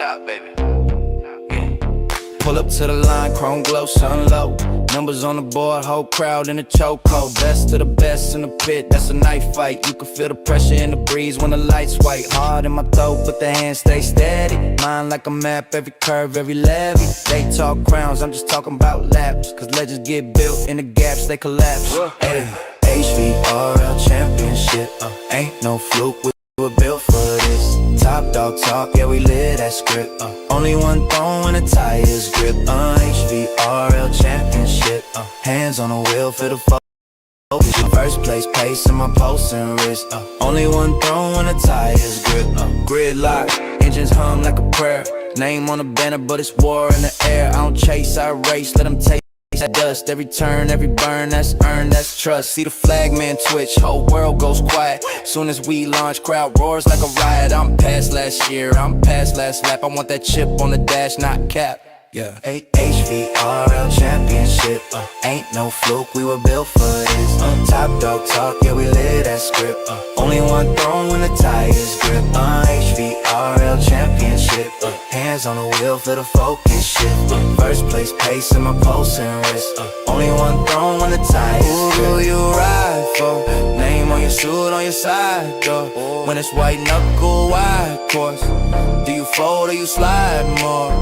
top, baby. Pull up to the line, chrome glow, sun low. Numbers on the board, whole crowd in a chokehold. Best of the best in the pit, that's a knife fight. You can feel the pressure in the breeze when the lights white. Hard in my throat, but the hands stay steady. Mind like a map, every curve, every levy. They talk crowns, I'm just talking about laps. Cause legends get built in the gaps, they collapse. Hey, HVRL championship, ain't no fluke, we were built for this. Top dog talk, yeah we live that script. Only one throne when the tires grip. HVRL championship, hands on the wheel for the focus. First place pace in my pulse and wrist. Only one throne when the tires grip. Gridlock, engines hum like a prayer. Name on the banner, but it's war in the air. I don't chase, I race, let them taste that dust. Every turn, every burn, that's earned, that's trust. See the flag man twitch, whole world goes quiet. Soon as we launch, crowd roars like a riot. I'm past last year, I'm past last lap. I want that chip on the dash, not cap. Yeah. HVRL championship, ain't no fluke, we were built for this. Top dog talk, yeah we live that script. Only one throne when the tires grip. HVRL championship, hands on the wheel for the focus shift. First place pace in my pulse and wrist. Only one throne when the tires grip. Who do you ride for? Name on your suit, on your side door. When it's white knuckle, wide course. Do you fold or you slide more?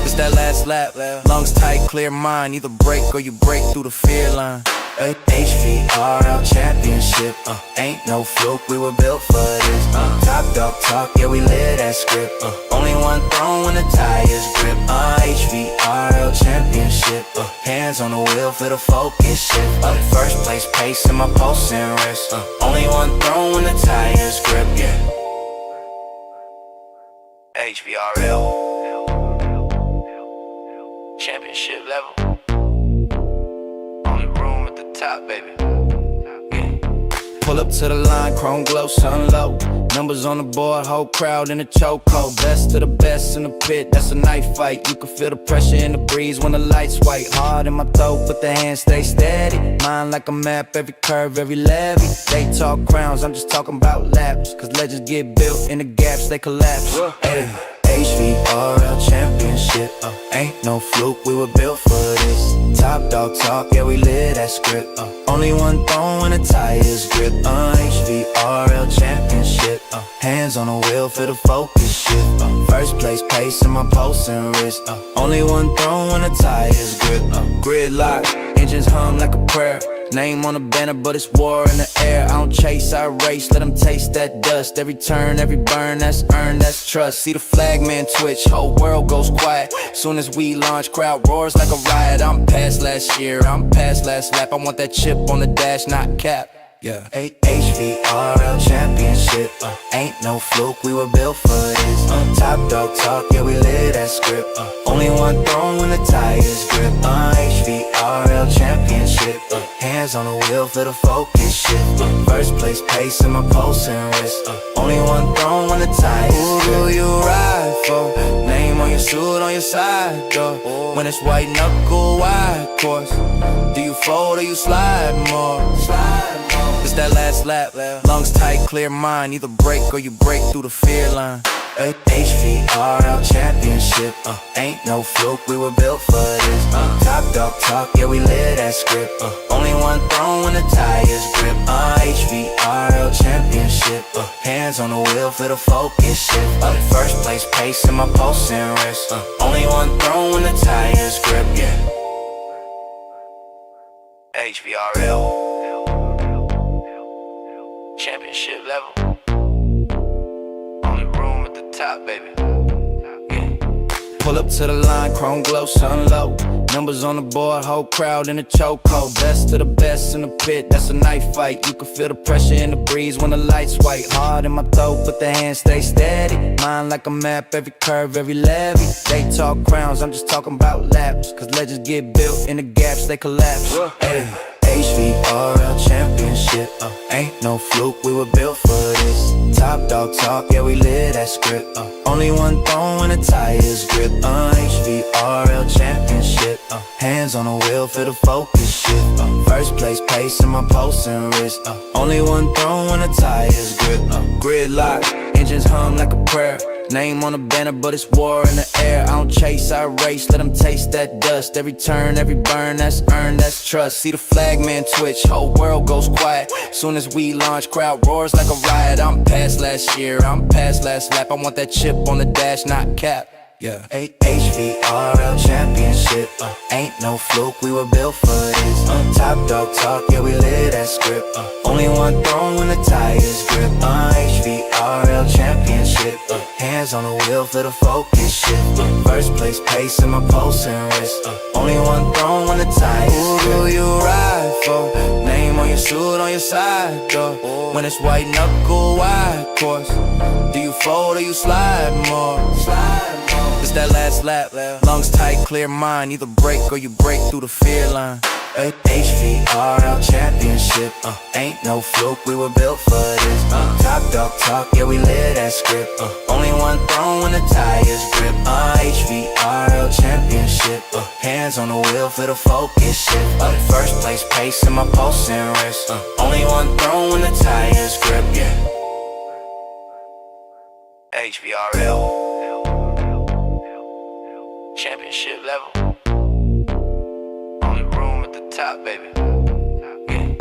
It's that last lap, lungs tight, clear mind. Either break or you break through the fear line. HVRL championship, ain't no fluke, we were built for this. Top dog talk, yeah we live that script. Only one throne when the tires grip. HVRL championship, hands on the wheel for the focus shift. First place pace in my pulse and wrist. Only one throne when the tires grip, yeah. HVRL championship level. Only room at the top, baby. Pull up to the line, chrome glow, sun low. Numbers on the board, whole crowd in a chokehold. Best of the best in the pit, that's a knife fight. You can feel the pressure in the breeze when the lights white. Hard in my throat, but the hands stay steady. Mind like a map, every curve, every levy. They talk crowns, I'm just talking about laps. Cause legends get built in the gaps, they collapse. Hey. HVRL championship, ain't no fluke, we were built for this. Top dog talk, yeah we live that script. Only one throne when the tires grip. HVRL championship, hands on the wheel for the focus shift. First place pace in my pulse and wrist. Only one throne when the tires grip. Gridlock, engines hum like a prayer. Name on the banner, but it's war in the air. I don't chase, I race, let them taste that dust. Every turn, every burn, that's earned, that's trust. See the flag man twitch, whole world goes quiet. Soon as we launch, crowd roars like a riot. I'm past last year, I'm past last lap. I want that chip on the dash, not cap. Yeah. HVRL championship, ain't no fluke, we were built for this. Top dog talk, yeah we live that script. Only one throne when the tires grip. HVRL championship, hands on the wheel for the focus shift. First place pace in my pulse and wrist. Only one throne when the tires grip. Who do you ride for? Name on your suit, on your side door. When it's white knuckle, wide course. Do you fold or you slide more? It's that last lap, lungs tight, clear mind. Either break or you break through the fear line. HVRL championship, ain't no fluke, we were built for this. Top dog talk, yeah we live that script. Only one throne when the tires grip. HVRL championship, hands on the wheel for the focus shift. First place pace in my pulse and wrist. Only one throne when the tires grip, yeah. HVRL championship level. Only room at the top, baby. Pull up to the line, chrome glow, sun low. Numbers on the board, whole crowd in a chokehold. Best of the best in the pit, that's a knife fight. You can feel the pressure in the breeze when the lights white. Hard in my throat, but the hands stay steady. Mind like a map, every curve, every levy. They talk crowns, I'm just talking about laps. Cause legends get built in the gaps, they collapse. Hey. HVRL championship, ain't no fluke, we were built for this. Top dog talk, yeah we live that script. Only one throne when the tires grip. HVRL championship, hands on the wheel for the focus shift. First place pace in my pulse and wrist. Only one throne when the tires grip. Gridlock, engines hum like a prayer. Name on the banner, but it's war in the air. I don't chase, I race, let them taste that dust. Every turn, every burn, that's earned, that's trust. See the flag man twitch, whole world goes quiet. Soon as we launch, crowd roars like a riot. I'm past last year, I'm past last lap. I want that chip on the dash, not cap. Yeah. HVRL championship, ain't no fluke, we were built for this. Top dog talk, yeah, we live that script. Only one throne when the tires grip. HVRL championship, hands on the wheel for the focus shift. First place pace in my pulse and wrist. Only one throne when the tires grip. Who do you ride for? Name on your suit, on your side door. When it's white knuckle, wide course. Do you fold or you slide more? It's that last lap, lungs tight, clear mind. Either break or you break through the fear line. HVRL championship, ain't no fluke, we were built for this. Top dog talk, yeah, we live that script. Only one throne when the tires grip. HVRL championship, hands on the wheel for the focus shift. First place pace in my pulse and wrist. Only one throne when the tires grip, yeah. HVRL championship level. Only room at the top, baby. Yeah.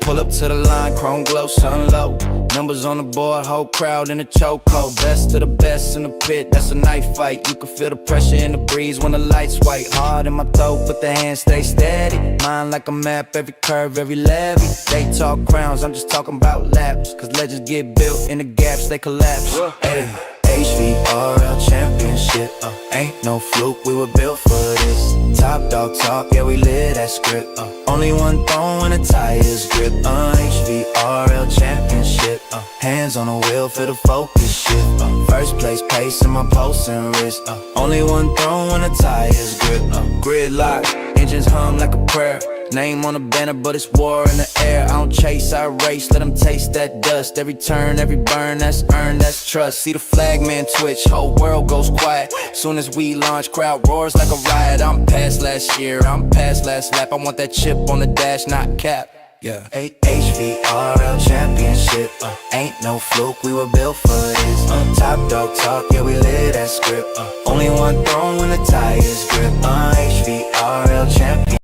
Pull up to the line, chrome glow, sun low. Numbers on the board, whole crowd in a chokehold. Best of the best in the pit, that's a knife fight. You can feel the pressure in the breeze when the lights white. Hard in my toe, but the hands stay steady. Mind like a map, every curve, every levy. They talk crowns, I'm just talking about laps. Cause legends get built in the gaps, they collapse. Hey. HVRL championship, ain't no fluke, we were built for this. Top dog talk, yeah, we live that script. Only one throne when the tires grip. HVRL championship, hands on the wheel for the focus shift. First place pace in my pulse and wrist. Only one throne when the tires grip. Gridlock, engines hum like a prayer. Name on the banner, but it's war in the air. I don't chase, I race, let them taste that dust. Every turn, every burn, that's earned, that's trust. See the flag man twitch, whole world goes quiet. Soon as we launch, crowd roars like a riot. I'm past last year, I'm past last lap. I want that chip on the dash, not cap. Yeah. HVRL championship, ain't no fluke, we were built for this. Top dog talk, yeah, we live that script. Only one throne when the tires grip. HVRL championship,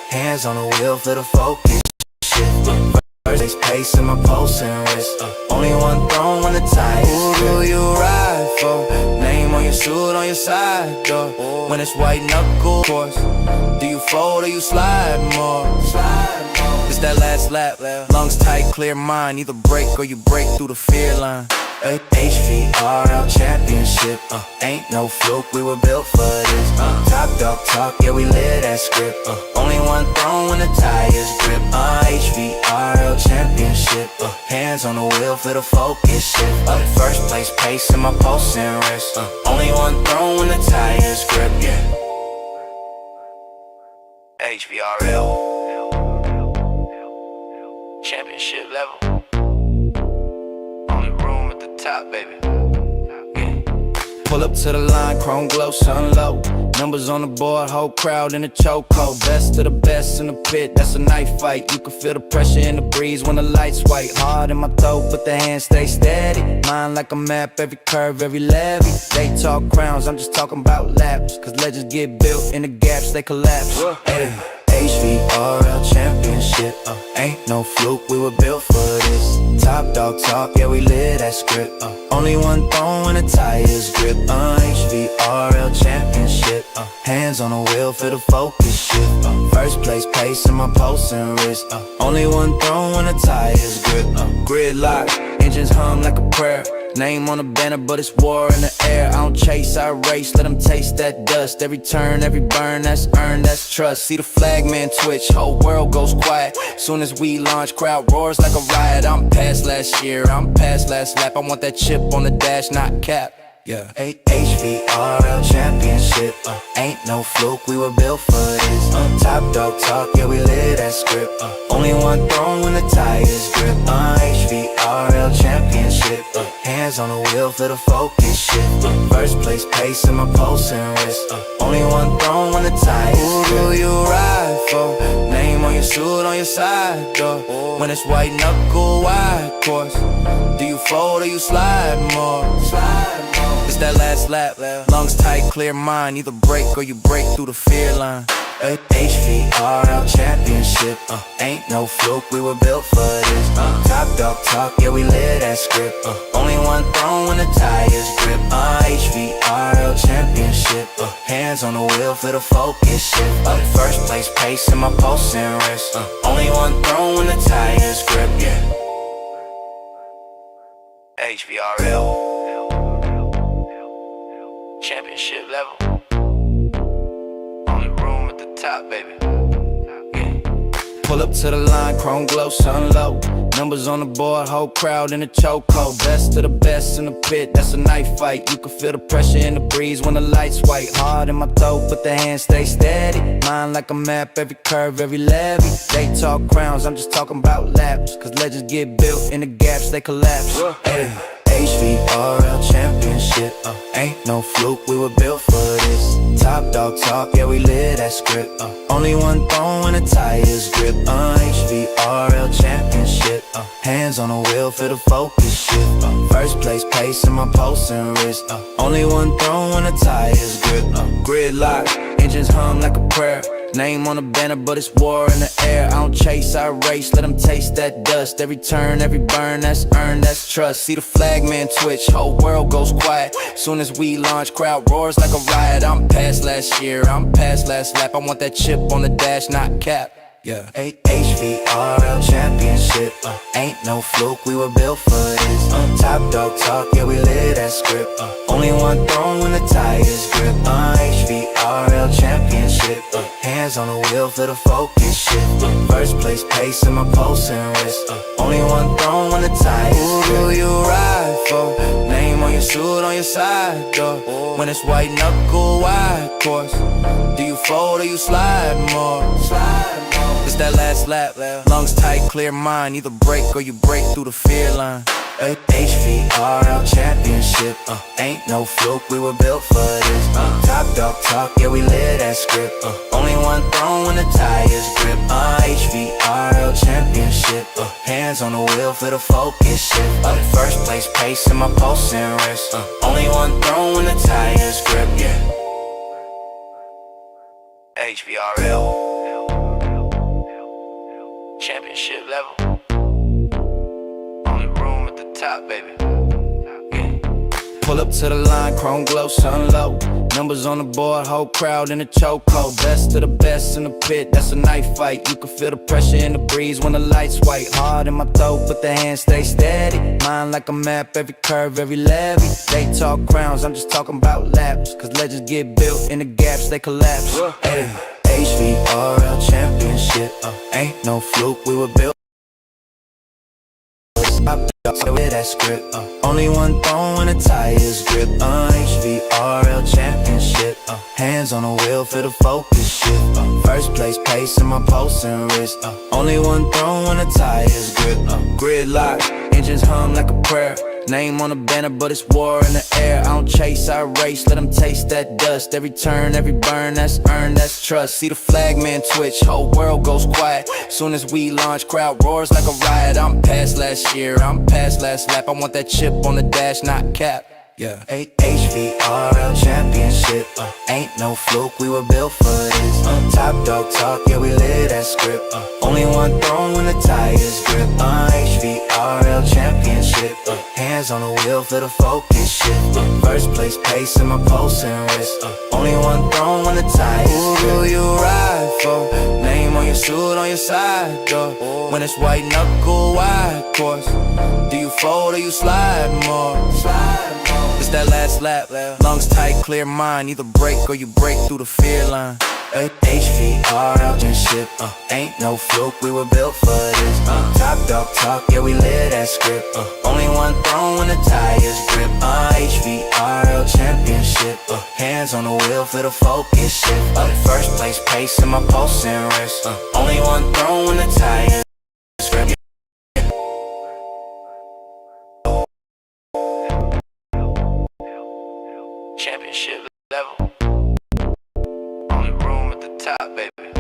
hands on the wheel for the focus shift. First pace in my pulse and wrist. Only one throne when the tires grip. Who do you ride for? Name on your suit, on your side door. When it's white knuckle course. Do you fold or you slide more? It's that last lap, lungs tight, clear mind. Either break or you break through the fear line. HVRL championship, ain't no fluke, we were built for this. Top dog talk, yeah, we live that script. Only one throne when the tires grip. HVRL championship, hands on the wheel for the focus shift. First place pace in my pulse and wrist. Only one throne when the tires grip, yeah. HVRL championship level. Only room at the top, baby. Yeah. Pull up to the line, chrome glow, sun low. Numbers on the board, whole crowd in a chokehold. Best of the best in the pit, that's a knife fight. You can feel the pressure in the breeze when the lights white. Hard in my toe, but the hands stay steady. Mind like a map, every curve, every levy. They talk crowns, I'm just talking about laps. Cause legends get built in the gaps, they collapse. Hey. HVRL championship, ain't no fluke, we were built for this. Top dog talk, yeah, we live that script. Only one throne when the tires grip. HVRL championship, hands on the wheel for the focus shift. First place pace in my pulse and wrist. Only one throne when the tires grip. Gridlock, engines hum like a prayer. Name on the banner, but it's war in the air. I don't chase, I race, let them taste that dust. Every turn, every burn, that's earned, that's trust. See the flag man twitch, whole world goes quiet. Soon as we launch, crowd roars like a riot. I'm past last year, I'm past last lap. I want that chip on the dash, not cap. Yeah. HVRL championship, ain't no fluke, we were built for this. Top dog talk, yeah, we live that script. Only one throne when the tires grip. HVRL championship, hands on the wheel for the focus shift. First place pace in my pulse and wrist. Only one throne when the tires grip. Who do you ride for? Name on your suit, on your side door. When it's white knuckle, wide course. Do you fold or you slide more? last lap. Lungs tight, clear mind, either break or you break through the fear line. HVRL championship, ain't no fluke, we were built for this. Top dog talk, yeah, we live that script. Only one throne when the tires grip. HVRL championship, hands on the wheel for the focus shift. First place pace in my pulse and wrist. Only one throne when the tires grip, yeah. HVRL championship level. Only room at the top, baby. Yeah. Pull up to the line, chrome glow, sun low. Numbers on the board, whole crowd in a chokehold. Best of the best in the pit, that's a knife fight. You can feel the pressure in the breeze when the lights white. Hard in my throat, but the hands stay steady. Mind like a map, every curve, every levy. They talk crowns, I'm just talking about laps. Cause legends get built in the gaps, they collapse. Hey. HVRL championship, ain't no fluke, we were built for this. Top dog talk, yeah, we live that script. Only one throne when the tires grip. HVRL championship, hands on the wheel for the focus shift. First place pace in my pulse and wrist. Only one throne when the tires grip. Gridlock, engines hum like a prayer. Name on the banner, but it's war in the air. I don't chase, I race, let them taste that dust. Every turn, every burn, that's earned, that's trust. See the flagman twitch, whole world goes quiet. Soon as we launch, crowd roars like a riot. I'm past last year, I'm past last lap. I want that chip on the dash, not cap. Yeah. HVRL championship, ain't no fluke, we were built for this. Top dog talk, yeah, we live that script. Only one throne when the tires grip. HVRL championship, hands on the wheel for the focus shift. First place pace in my pulse and wrist. Only one throne when the tires grip. Who do you ride for? Name on your suit, on your side door. When it's white knuckle, wide course. Do you fold or you slide more? It's that last lap, lungs tight, clear mind, either break or you break through the fear line. HVRL championship, ain't no fluke, we were built for this. Top dog talk, yeah, we live that script. Only one throne when the tires grip. HVRL championship, hands on the wheel for the focus shift. First place pace in my pulse and wrist. Only one throne when the tires grip, yeah. HVRL championship level. Only room at the top, baby. Yeah. Pull up to the line, chrome glow, sun low. Numbers on the board, whole crowd in a chokehold. Best of the best in the pit, that's a knife fight. You can feel the pressure in the breeze when the lights white. Hard in my throat, but the hands stay steady. Mind like a map, every curve, every levy. They talk crowns, I'm just talking about laps. Cause legends get built in the gaps, they collapse. Hey. HVRL championship, ain't no fluke, we were built. With that script, only one throne when the tires grip. HVRL championship, hands on the wheel for the focus shift. First place pace in my pulse and wrist. Only one throne when the tires grip. Gridlock, engines hum like a prayer. Name on the banner, but it's war in the air. I don't chase, I race, let them taste that dust. Every turn, every burn, that's earned, that's trust. See the flagman twitch, whole world goes quiet. Soon as we launch, crowd roars like a riot. I'm past last year, I'm past last lap. I want that chip on the dash, not cap. Yeah. HVRL championship, ain't no fluke, we were built for this. Top dog talk, yeah, we live that script. Only one throne when the tires grip. HVRL championship, hands on the wheel for the focus shift. First place pace in my pulse and wrist. Only one throne when the tires grip. Who do you ride for? Name on your suit, on your side door. When it's white knuckle, wide course. Do you fold or you slide more? It's that last lap, lungs tight, clear mind, either break or you break through the fear line. HVRL championship, ain't no fluke, we were built for this. Top dog talk, yeah, we live that script. Only one throne when the tires grip. HVRL championship, hands on the wheel for the focus shift. First place pace in my pulse and wrist. Only one throne when the tires grip. Championship level. Only room at the top, baby.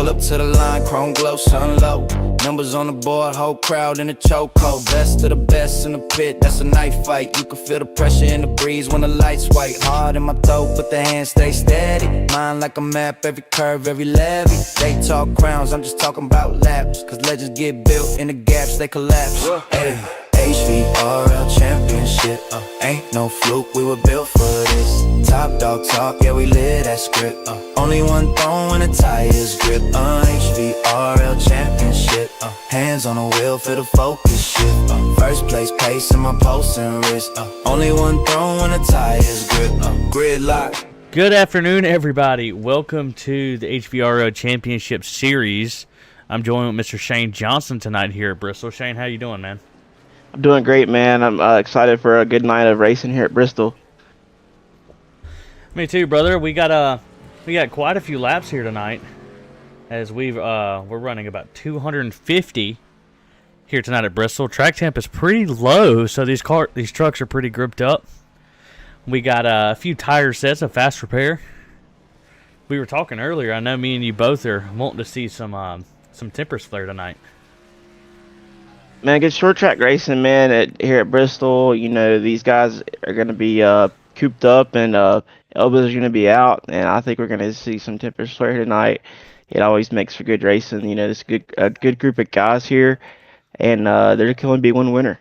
Pull up to the line, chrome glow, sun low. Numbers on the board, whole crowd in a chokehold. Best of the best in the pit, that's a knife fight. You can feel the pressure in the breeze when the lights white. Hard in my throat, but the hands stay steady. Mind like a map, every curve, every levy. They talk crowns, I'm just talking about laps. Cause legends get built in the gaps, they collapse. Hey. HVRL championship, ain't no fluke, we were built for this. Top dog talk, yeah we live that script. Only one throne when the tires grip. HVRL championship, hands on the wheel for the focus shift. First place pace in my pulse and wrist. Only one throne when the tires grip. Gridlock. Good afternoon, everybody. Welcome to the HVRL Championship Series. I'm joined with Mr. Shane Johnson tonight here at Bristol. Shane, how you doing, man? I'm doing great, man. I'm excited for a good night of racing here at Bristol. Me too, brother. We got quite a few laps here tonight, as we're running about 250 here tonight at Bristol. Track temp is pretty low, so these trucks are pretty gripped up. We got a few tire sets of fast repair. We were talking earlier. I know me and you both are wanting to see some tempers flare tonight. Man, good short track racing, man. Here at Bristol, you know, these guys are going to be cooped up and elbows are going to be out, and I think we're going to see some tempers flare tonight. It always makes for good racing. You know, there's a good group of guys here, and there can only be one winner.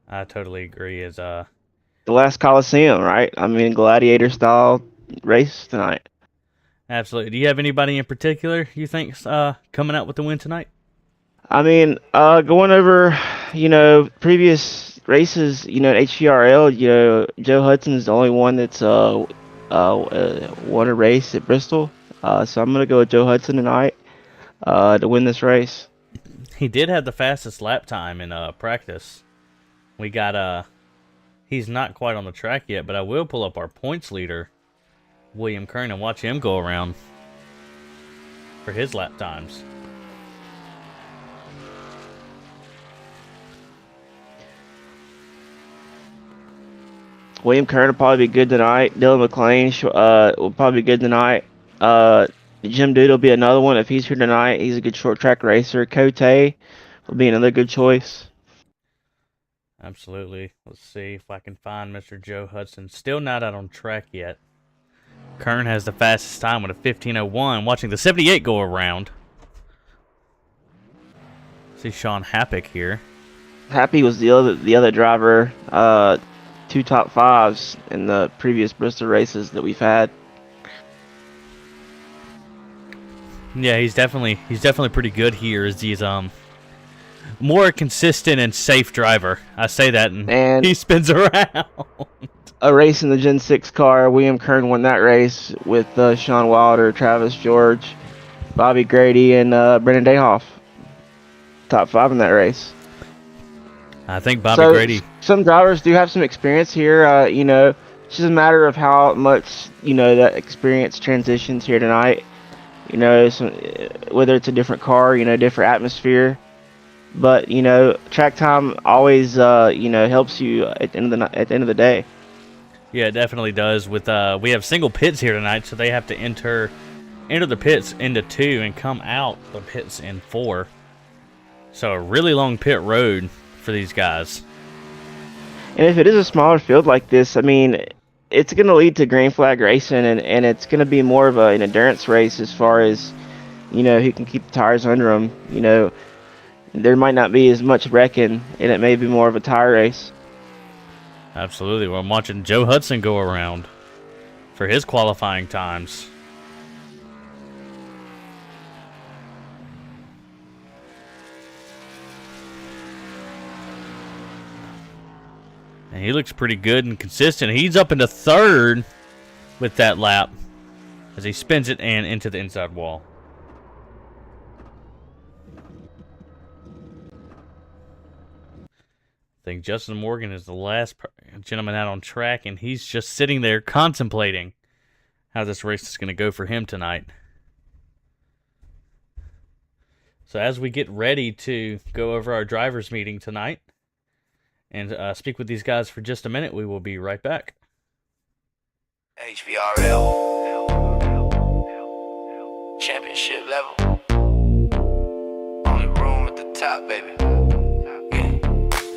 I totally agree. The last Coliseum, right? I mean, gladiator style race tonight. Absolutely. Do you have anybody in particular you think's coming out with the win tonight? I mean, going over, you know, previous races, you know, at HVRL, you know, Joe Hudson's the only one that's won a race at Bristol. So I'm gonna go with Joe Hudson tonight to win this race. He did have the fastest lap time in practice. We got he's not quite on the track yet, but I will pull up our points leader, William Kern, and watch him go around for his lap times. William Kern will probably be good tonight. Dylan McLean will probably be good tonight. Jim Dude will be another one if he's here tonight. He's a good short track racer. Cote will be another good choice. Absolutely. Let's see if I can find Mr. Joe Hudson. Still not out on track yet. Kern has the fastest time with a 15:01. Watching the 78 go around. See Sean Happick here. Happy was the other driver. 2 top fives in the previous Bristol races that we've had. Yeah, he's definitely pretty good here. As he's more consistent and safe driver. I say that, and he spins around. A race in the Gen 6 car. William Kern won that race with Sean Wilder, Travis George, Bobby Grady, and Brendan Dayhoff. Top 5 in that race. I think Bobby Grady. Some drivers do have some experience here. You know, it's just a matter of how much, you know, that experience transitions here tonight. You know, whether it's a different car, you know, different atmosphere. But, you know, track time always, you know, helps you at the end of the day. Yeah, it definitely does. With we have single pits here tonight, so they have to enter the pits into 2 and come out the pits in 4. So a really long pit road for these guys. And if it is a smaller field like this, I mean, it's going to lead to green flag racing, and it's going to be more of an endurance race as far as, you know, who can keep the tires under them. You know, there might not be as much wrecking, and it may be more of a tire race. Absolutely. Well, I'm watching Joe Hudson go around for his qualifying times. And he looks pretty good and consistent. He's up into 3rd with that lap as he spins it and into the inside wall. I think Justin Morgan is the last gentleman out on track, and he's just sitting there contemplating how this race is going to go for him tonight. So as we get ready to go over our drivers' meeting tonight, and speak with these guys for just a minute, we will be right back. HVRL championship level. Only room at the top, baby. Yeah.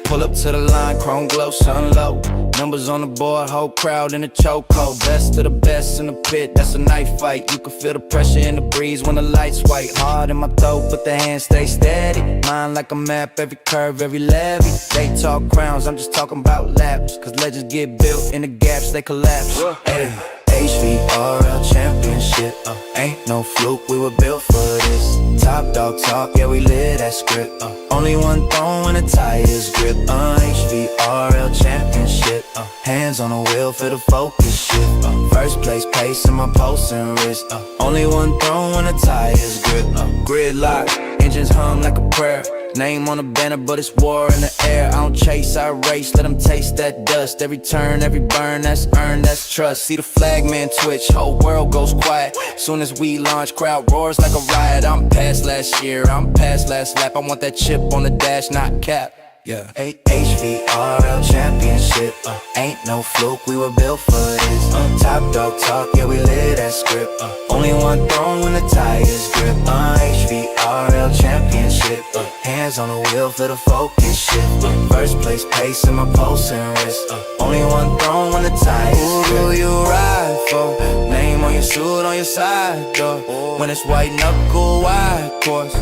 Pull up to the line, chrome glow, sun low. Numbers on the board, whole crowd in a chokehold. Best of the best in the pit, that's a knife fight. You can feel the pressure in the breeze when the lights white. Hard in my throat, but the hands stay steady. Mind like a map, every curve, every levy. They talk crowns, I'm just talking about laps. Cause legends get built in the gaps, they collapse. Hey. HVRL championship, ain't no fluke, we were built for this. Top dog talk, yeah we live that script. Only one throne when the tires grip. HVRL championship, hands on the wheel for the focus shift. First place pace in my pulse and wrist. Only one throne when the tires grip. Gridlock, engines hum like a prayer. Name on the banner, but it's war in the air. I don't chase, I race, let them taste that dust. Every turn, every burn, that's earned, that's trust. See the flag man twitch, whole world goes quiet. Soon as we launch, crowd roars like a riot. I'm past last year, I'm past last lap. I want that chip on the dash, not cap. Yeah. HVRL championship, ain't no fluke, we were built for this. Top dog talk, yeah we live that script. Only one throne when the tires grip. HVRL championship, hands on the wheel for the focus shift. First place pace in my pulse and wrist. Only one throne when the tires grip. Who you ride for? Name on your suit, on your side door. When it's white knuckle, wide course.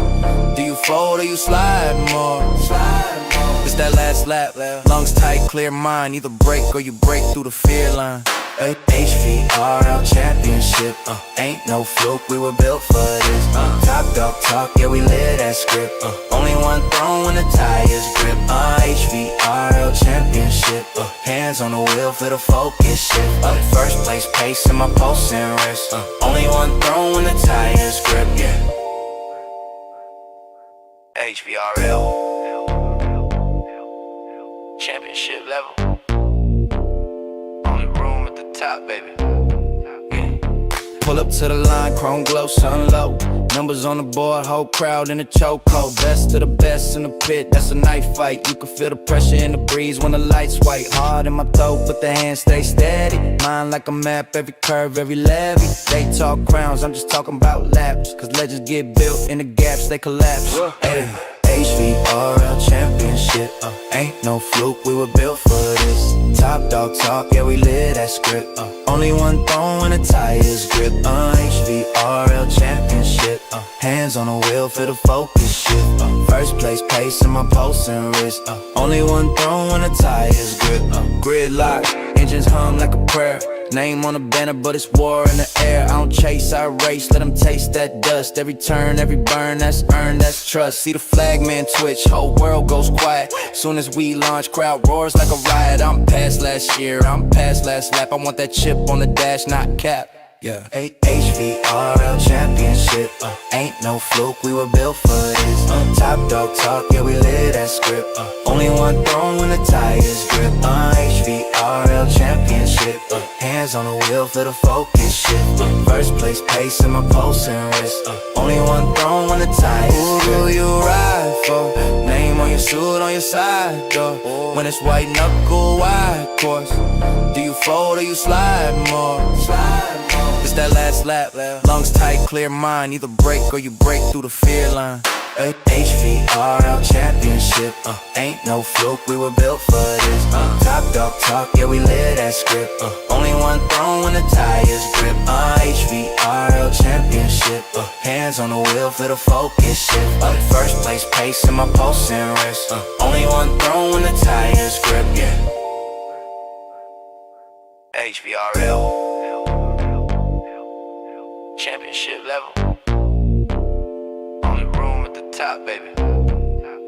Do you fold or you slide more? It's that last lap, lungs tight, clear mind. Either break or you break through the fear line. HVRL championship, ain't no fluke, we were built for this. Top dog talk, yeah we live that script. Only one throne when the tires grip. HVRL championship, hands on the wheel for the focus shift. First place pace in my pulse and wrist. Only one throne when the tires grip. Yeah. HVRL championship level. Only room at the top, baby. Yeah. Pull up to the line, chrome glow, sun low. Numbers on the board, whole crowd in a chokehold. Best of the best in the pit, that's a knife fight. You can feel the pressure in the breeze when the lights white. Hard in my throat, but the hands stay steady. Mind like a map, every curve, every levy. They talk crowns, I'm just talking about laps. Cause legends get built in the gaps, they collapse. Hey. HVRL championship, ain't no fluke, we were built for this. Top dog talk, yeah we live that script. Only one throne when the tires grip. HVRL championship, hands on the wheel for the focus shift. First place pace in my pulse and wrist. Only one throne when the tires grip. Gridlock, engines hum like a prayer. Name on the banner, but it's war in the air. I don't chase, I race, let them taste that dust. Every turn, every burn, that's earned, that's trust. See the flag man twitch, whole world goes quiet. Soon as we launch, crowd roars like a riot. I'm past last year, I'm past last lap. I want that chip on the dash, not cap. Yeah. HVRL championship, ain't no fluke, we were built for this. Top dog talk, yeah we live that script. Only one throne when the tires grip. HVRL championship, hands on the wheel for the focus shift. First place pace in my pulse and wrist. Only one throne when the tires grip. Who you ride for? Name on your suit, on your side door. When it's white knuckle, wide course. Do you fold or you slide more? It's that last lap, lungs tight, clear mind. Either break or you break through the fear line. HVRL championship, ain't no fluke, we were built for this. Top dog talk, yeah we live that script. Only one throne when the tires grip. HVRL championship, hands on the wheel for the focus shift. First place pace in my pulse and wrist. Only one throne when the tires grip. Yeah. HVRL championship level. Only room at the top, baby.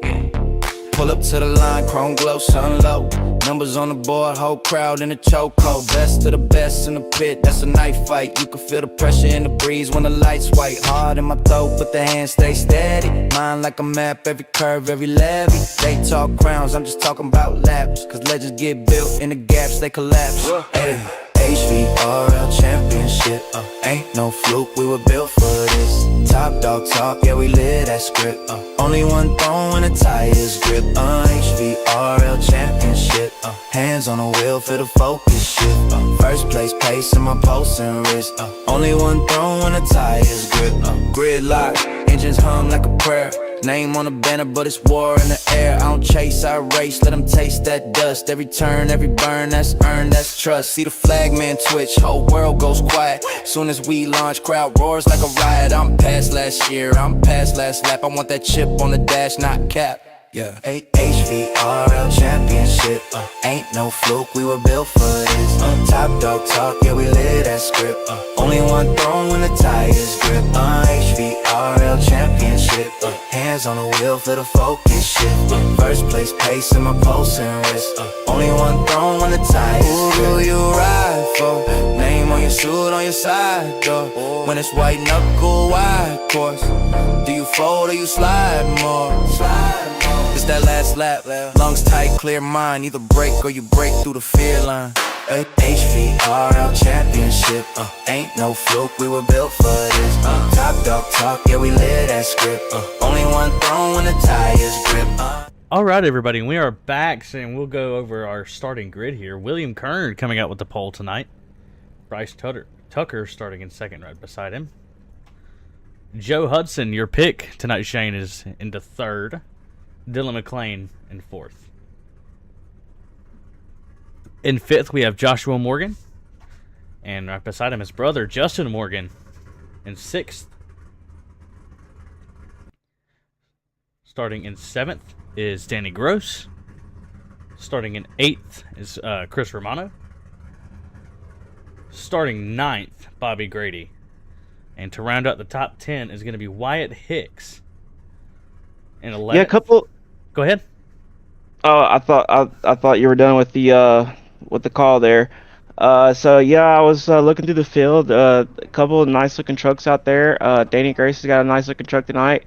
Yeah. Pull up to the line, chrome glow, sun low. Numbers on the board, whole crowd in a chokehold. Best of the best in the pit, that's a knife fight. You can feel the pressure in the breeze when the lights white. Hard in my throat, but the hands stay steady. Mind like a map, every curve, every levy. They talk crowns, I'm just talking about laps. Cause legends get built in the gaps, they collapse. Hey. HVRL championship, ain't no fluke, we were built for this. Top dog talk, yeah we live that script. Only one throne when the tires grip. HVRL championship, hands on the wheel for the focus shift. First place pace in my pulse and wrist. Only one throw when the tires grip. Gridlock, engines hum like a prayer. Name on the banner, but it's war in the air. I don't chase, I race, let them taste that dust. Every turn, every burn, that's earned, that's trust. See the flagman twitch, whole world goes quiet. Soon as we launch, crowd roars like a riot. I'm past last year, I'm past last lap. I want that chip on the dash, not cap. Yeah, HVRL championship. Ain't no fluke, we were built for this. Top dog talk, yeah, we live that script. Only one throw when the tires grip. HVRL championship. Hands on the wheel for the focus shift. First place pace in my pulse and wrist. Only one throw when the tires grip. Who do you ride for? Name on your suit, on your side door. When it's white knuckle, wide course. Do you fold or you slide more? It's that last lap, lungs tight, clear mind. Either break or you break through the fear line. HVRL championship, ain't no fluke, we were built for this. Top dog talk, yeah, we live that script. Only one throw when the tires grip. All right, everybody, we are back, and we'll go over our starting grid here. William Kern coming out with the pole tonight. Bryce Tucker starting in second right beside him. Joe Hudson, your pick tonight, Shane, is into third. Dylan McLean in fourth. In fifth, we have Joshua Morgan. And right beside him, his brother, Justin Morgan, in sixth. Starting in seventh is Danny Gross. Starting in eighth is Chris Romano. Starting ninth, Bobby Grady. And to round out the top 10 is going to be Wyatt Hicks. In 11th. Yeah, a couple. Go ahead. Oh, I thought you were done with the call there. So yeah, I was looking through the field. A couple of nice looking trucks out there. Danny Grace has got a nice looking truck tonight.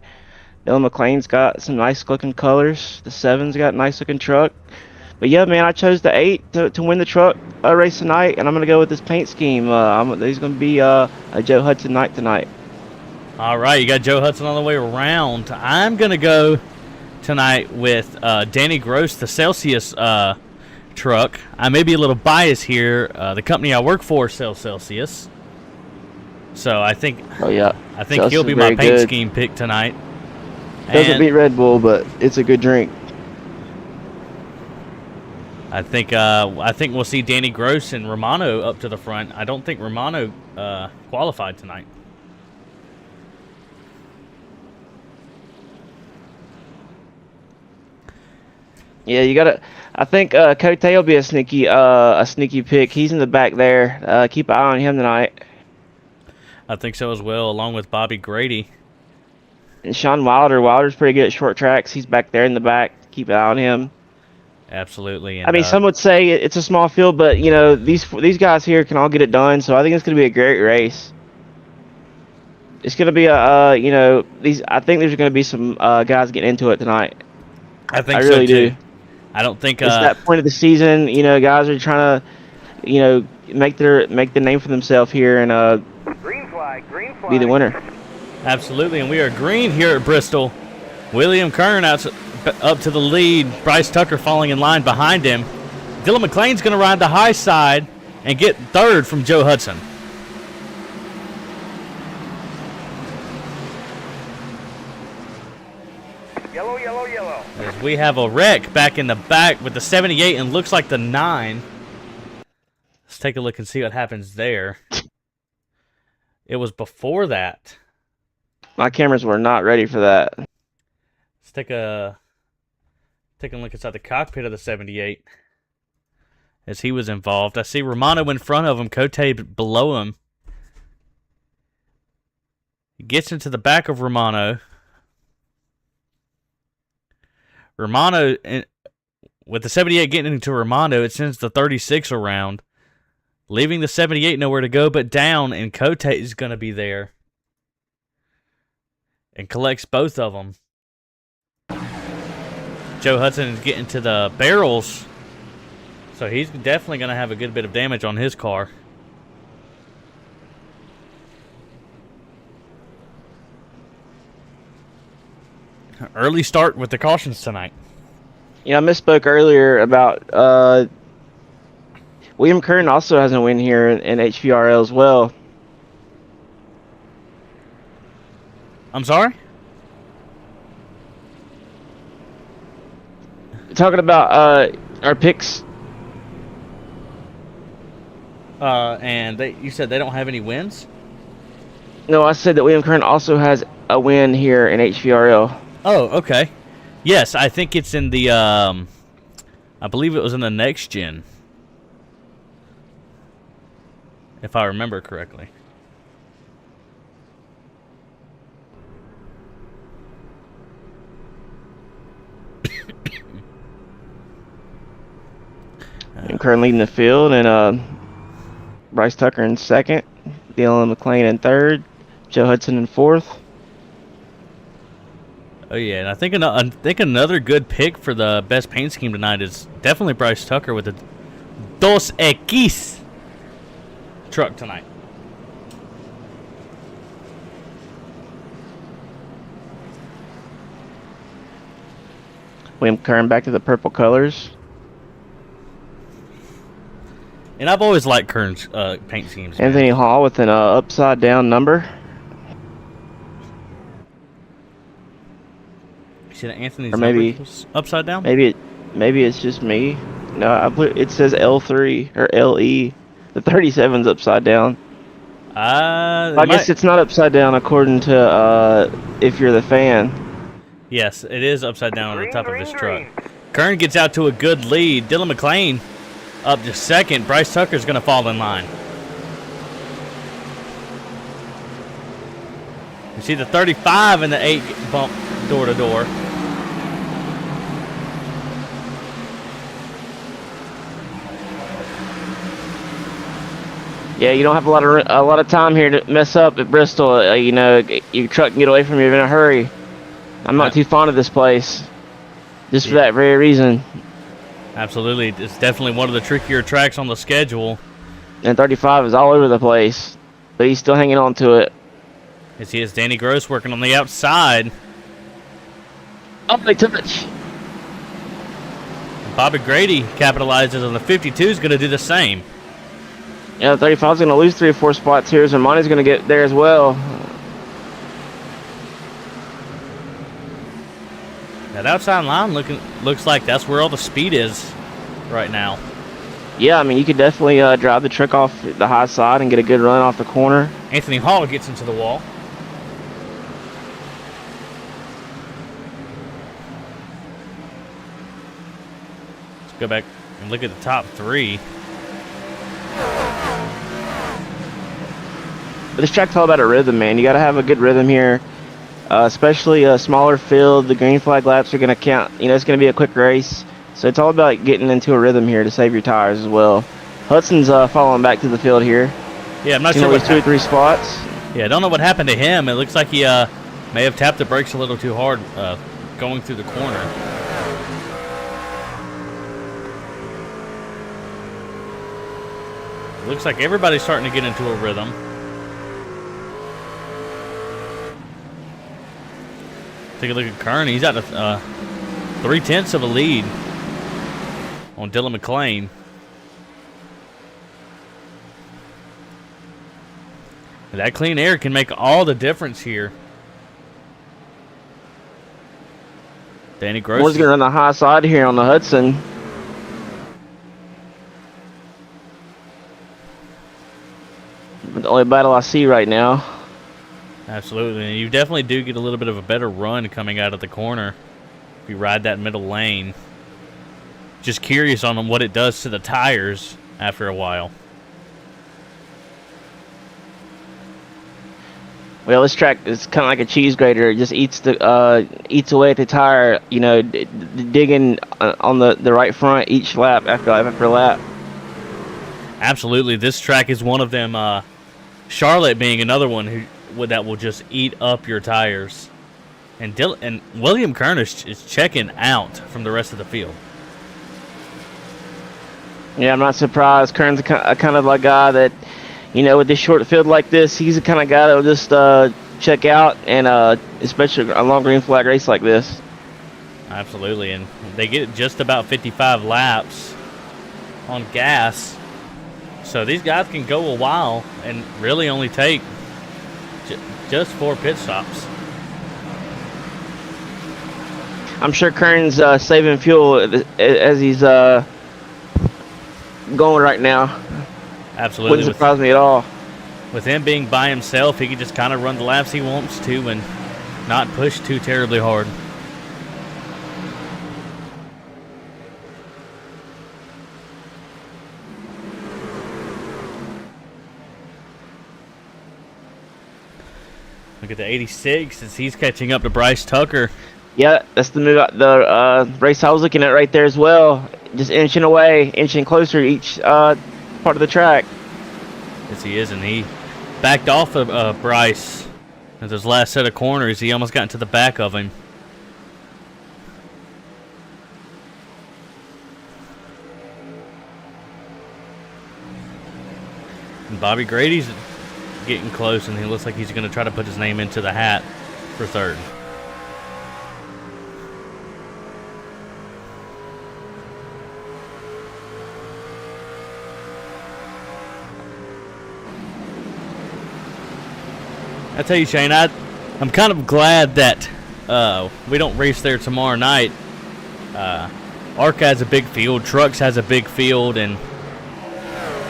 Dylan McLean's got some nice looking colors. The 7's got a nice looking truck. But yeah, man, I chose the 8 to win the truck race tonight, and I'm gonna go with this paint scheme. There's gonna be a Joe Hudson night tonight. All right, you got Joe Hudson on the way around. I'm gonna go tonight with Danny Gross, the Celsius truck. I may be a little biased here. The company I work for sells Celsius, so I think Celsius he'll be my paint scheme pick tonight. Doesn't beat Red Bull, but it's a good drink. I think we'll see Danny Gross and Romano up to the front. I don't think Romano qualified tonight. Yeah, you gotta. I think Cote will be a sneaky pick. He's in the back there. Keep an eye on him tonight. I think so as well, along with Bobby Grady. And Sean Wilder. Wilder's pretty good at short tracks. He's back there in the back. Keep an eye on him. Absolutely. And, I mean, some would say it's a small field, but you know these guys here can all get it done. So I think it's going to be a great race. It's going to be a I think there's going to be some guys getting into it tonight. I think I really so too. do. I don't think it's that point of the season. You know, guys are trying to, make the name for themselves here and green flag. be the winner. Absolutely, and we are green here at Bristol. William Kern up to the lead. Bryce Tucker falling in line behind him. Dylan McLean's going to ride the high side and get third from Joe Hudson. Yellow, yellow, yellow. As we have a wreck back in the back with the 78 and looks like the 9. Let's take a look and see what happens there. It was before that. My cameras were not ready for that. Let's take a look inside the cockpit of the 78 as he was involved. I see Romano in front of him, Cote below him. He gets into the back of Romano. Romano, with the 78 getting into Romano, it sends the 36 around, leaving the 78 nowhere to go but down, and Cote is going to be there and collects both of them. Joe Hudson is getting to the barrels, so he's definitely going to have a good bit of damage on his car. Early start with the cautions tonight. I misspoke earlier about William Curran also has a win here in HVRL as well. I'm sorry? Talking about our picks. And you said they don't have any wins? No, I said that William Curran also has a win here in HVRL. Oh, okay. Yes, I think it's in the, I believe it was in the next gen. If I remember correctly. William Curran leading the field, and Bryce Tucker in second, Dylan McClain in third, Joe Hudson in fourth. Oh yeah, and I think another good pick for the best paint scheme tonight is definitely Bryce Tucker with the Dos Equis truck tonight. William Curran back to the purple colors. And I've always liked Kern's paint schemes. Man. Anthony Hall with an upside down number. You see that Anthony's Or maybe number was upside down? Maybe it's just me. No, it says L3 or LE. The 37's upside down. I guess it's not upside down according to if you're the fan. Yes, it is upside down on the top of his truck. Kern gets out to a good lead. Dylan McClain up to second. Bryce Tucker's going to fall in line. You see the 35 and the 8 bump door to door. Yeah, you don't have a lot of time here to mess up at Bristol. You know, your truck can get away from you in a hurry. I'm not too fond of this place, just for that very reason. Absolutely, it's definitely one of the trickier tracks on the schedule. And 35 is all over the place, but he's still hanging on to it. As he is Danny Gross working on the outside. Oh, they touch. Bobby Grady capitalizes on the 52. Is going to do the same. Yeah, 35 is going to lose 3 or 4 spots here, so Monty's going to get there as well. That outside line looks like that's where all the speed is right now. Yeah, I mean, you could definitely drive the truck off the high side and get a good run off the corner. Anthony Hall gets into the wall. Let's go back and look at the top 3. But this track's all about a rhythm, man. You got to have a good rhythm here, especially a smaller field. The green flag laps are going to count. You know, it's going to be a quick race. So it's all about getting into a rhythm here to save your tires as well. Hudson's falling back to the field here. Yeah, I'm not sure what 2 or 3 spots. Yeah, I don't know what happened to him. It looks like he may have tapped the brakes a little too hard going through the corner. It looks like everybody's starting to get into a rhythm. Take a look at Kern. He's at 3/10 of a lead on Dylan McClain. That clean air can make all the difference here. Danny Gross. One's going to run the high side here on the Hudson. The only battle I see right now. Absolutely. And you definitely do get a little bit of a better run coming out of the corner if you ride that middle lane. Just curious on what it does to the tires after a while. Well, this track is kind of like a cheese grater. It just eats away at the tire, you know, digging on the right front each lap after lap. Absolutely. This track is one of them. Charlotte being another one that will just eat up your tires. And William Kern is checking out from the rest of the field. Yeah, I'm not surprised. Kern's a kind of like guy that, you know, with this short field like this, he's the kind of guy that will just check out, and especially a long green flag race like this. Absolutely, and they get just about 55 laps on gas So these guys can go a while and really only take just 4 pit stops. I'm sure Kern's saving fuel as he's going right now. Absolutely. Wouldn't surprise me at all. With him being by himself, he can just kind of run the laps he wants to and not push too terribly hard. Look at the 86 as he's catching up to Bryce Tucker. Yeah, that's the race I was looking at right there as well. Just inching away, inching closer each part of the track. Yes, he is, and he backed off of Bryce at his last set of corners. He almost got into the back of him. And Bobby Grady's getting close, and he looks like he's going to try to put his name into the hat for third. I tell you, Shane, I'm kind of glad that we don't race there tomorrow night. ARCA has a big field, Trucks has a big field, and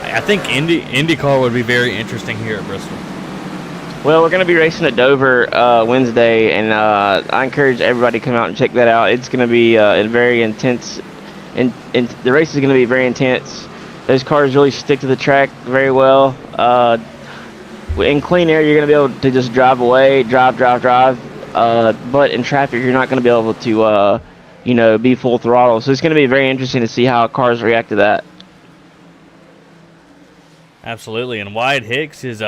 I think IndyCar would be very interesting here at Bristol. Well, we're going to be racing at Dover Wednesday, and I encourage everybody to come out and check that out. It's going to be very intense, and the race is going to be very intense. Those cars really stick to the track very well. In clean air, you're going to be able to just drive away, drive. But in traffic, you're not going to be able to, be full throttle. So it's going to be very interesting to see how cars react to that. Absolutely, and Wyatt Hicks is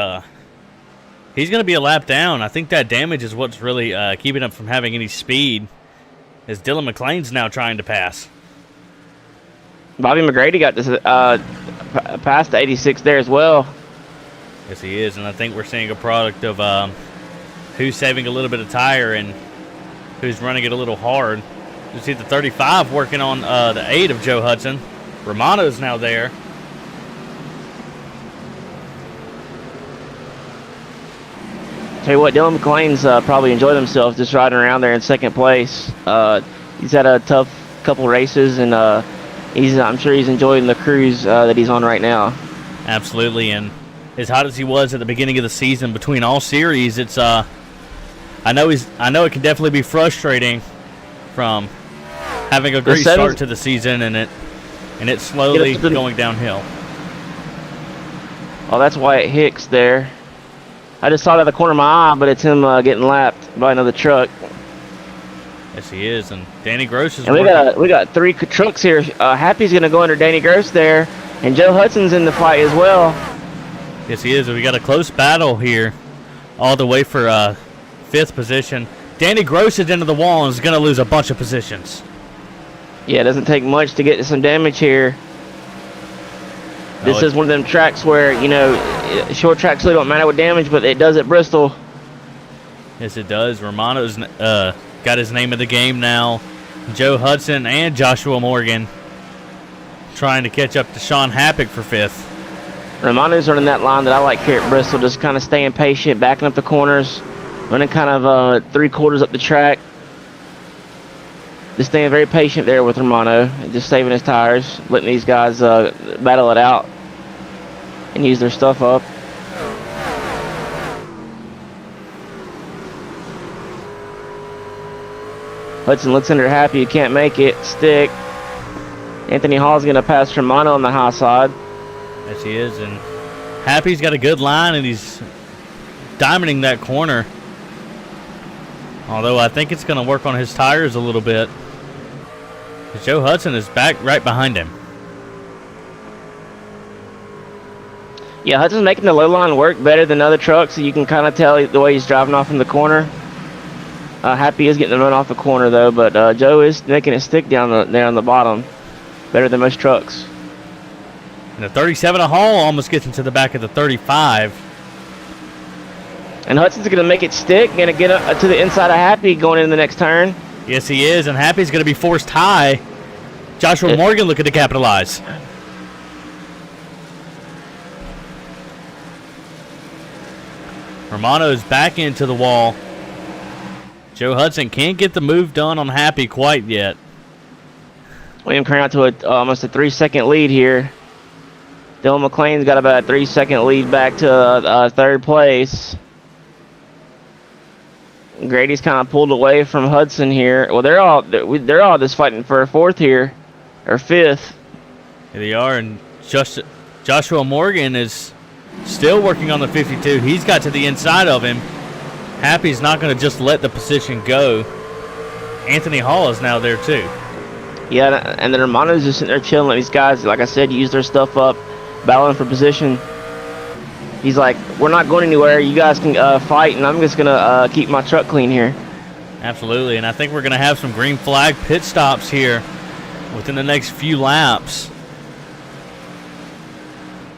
he's going to be a lap down. I think that damage is what's really keeping him from having any speed, as Dylan McLean's now trying to pass. Bobby McGrady got this past the 86 there as well. Yes, he is, and I think we're seeing a product of who's saving a little bit of tire and who's running it a little hard. You see the 35 working on the 8 of Joe Hudson. Romano's now there. Tell you what, Dylan McLean's probably enjoyed himself just riding around there in second place. He's had a tough couple races, and I'm sure he's enjoying the cruise that he's on right now. Absolutely, and as hot as he was at the beginning of the season between all series, it's I know it can definitely be frustrating from having a great start to the season and it slowly going downhill. Oh, that's Wyatt Hicks there. I just saw it out of the corner of my eye, but it's him getting lapped by another truck. Yes, he is, and Danny Gross is. And we got 3 trucks here. Happy's gonna go under Danny Gross there, and Joe Hudson's in the fight as well. Yes, he is. We got a close battle here, all the way for 5th position. Danny Gross is into the wall and is going to lose a bunch of positions. Yeah, it doesn't take much to get some damage here. This is one of them tracks where, short tracks really don't matter with damage, but it does at Bristol. Yes, it does. Romano's got his name in the game now. Joe Hudson and Joshua Morgan trying to catch up to Sean Happick for 5th. Romano's running that line that I like here at Bristol, just kind of staying patient, backing up the corners, running kind of 3/4 up the track. Just staying very patient there with Romano, just saving his tires, letting these guys battle it out and use their stuff up. Hudson looks under Happy, you can't make it, stick. Anthony Hall's going to pass Romano on the high side. Yes, he is, and Happy's got a good line, and he's diamonding that corner. Although I think it's going to work on his tires a little bit. Joe Hudson is back right behind him. Yeah, Hudson's making the low line work better than other trucks, so you can kind of tell the way he's driving off in the corner. Happy is getting the run off the corner, though, but Joe is making it stick down there on the bottom. Better than most trucks. And the 37 of Hall almost gets into the back of the 35. And Hudson's going to make it stick, going to get up to the inside of Happy going into the next turn. Yes, he is, and Happy's going to be forced high. Joshua Morgan looking to capitalize. Romano's back into the wall. Joe Hudson can't get the move done on Happy quite yet. William Kern out to almost a 3-second lead here. Dylan McLean's got about a 3-second lead back to third place. Grady's kind of pulled away from Hudson here. Well, they're all just fighting for a fourth here, or fifth. Here they are, and Joshua Morgan is still working on the 52. He's got to the inside of him. Happy's not going to just let the position go. Anthony Hall is now there too. Yeah, and then Romano's just sitting there chilling. These guys, like I said, use their stuff up, battling for position. He's like, we're not going anywhere. You guys can fight, and I'm just going to keep my truck clean here. Absolutely, and I think we're going to have some green flag pit stops here within the next few laps.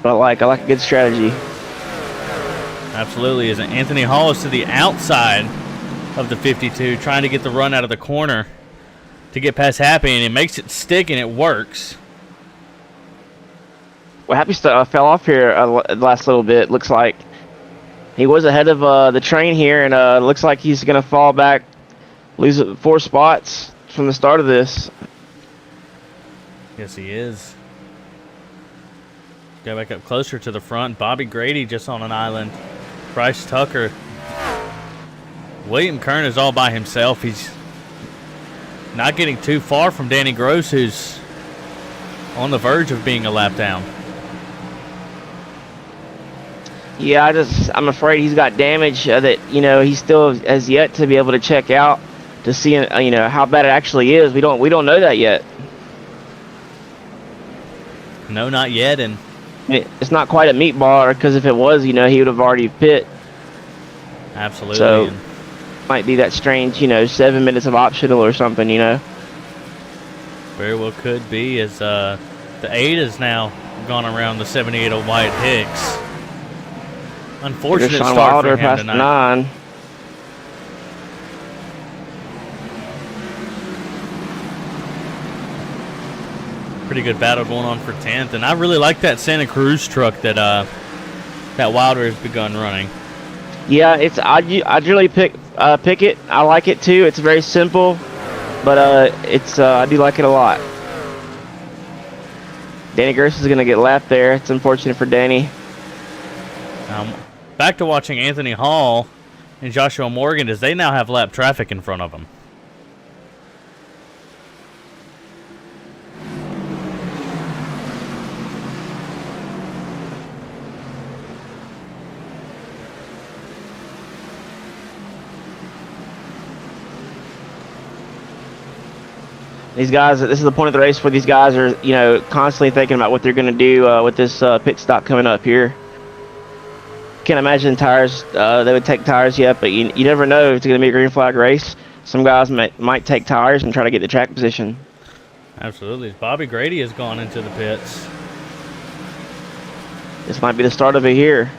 But I like a good strategy. Absolutely, as Anthony Hall is to the outside of the 52, trying to get the run out of the corner to get past Happy, and it makes it stick, and it works. Well, Happy fell off here the last little bit. Looks like he was ahead of the train here, and looks like he's going to fall back, lose 4 spots from the start of this. Yes, he is. Go back up closer to the front. Bobby Grady just on an island. Bryce Tucker. William Kern is all by himself. He's not getting too far from Danny Gross, who's on the verge of being a lap down. Yeah, I'm afraid he's got damage that he still has yet to be able to check out to see how bad it actually is. We don't know that yet. No, not yet, and it's not quite a meatball, because if it was, he would have already pit. Absolutely. So might be that strange, 7 minutes of optional or something, Very well could be, as the 8 has now gone around the 78 of Wyatt Hicks. Unfortunate Sean start Wilder for him past tonight. 9. Pretty good battle going on for 10th, and I really like that Santa Cruz truck that that Wilder has begun running. Yeah, I'd really pick it. I like it too. It's very simple, but I do like it a lot. Danny Gross is gonna get lapped there. It's unfortunate for Danny. Back to watching Anthony Hall and Joshua Morgan, as they now have lap traffic in front of them. These guys, this is the point of the race where these guys are, constantly thinking about what they're going to do with this pit stop coming up here. Can't imagine tires, they would take tires yet, but you never know if it's going to be a green flag race. Some guys might take tires and try to get the track position. Absolutely. Bobby Grady has gone into the pits. This might be the start of it here.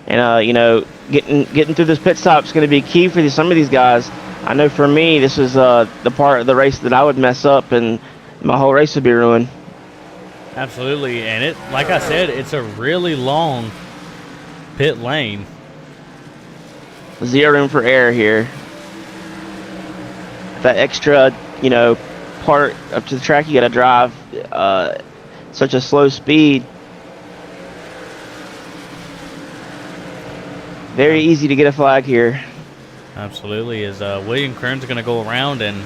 And, getting through this pit stop is going to be key for some of these guys. I know for me, this is the part of the race that I would mess up, and my whole race would be ruined. Absolutely, and like I said, it's a really long pit lane. Zero room for error here. That extra, part up to the track, you got to drive such a slow speed. Very easy to get a flag here. Absolutely, as William Kern's going to go around, and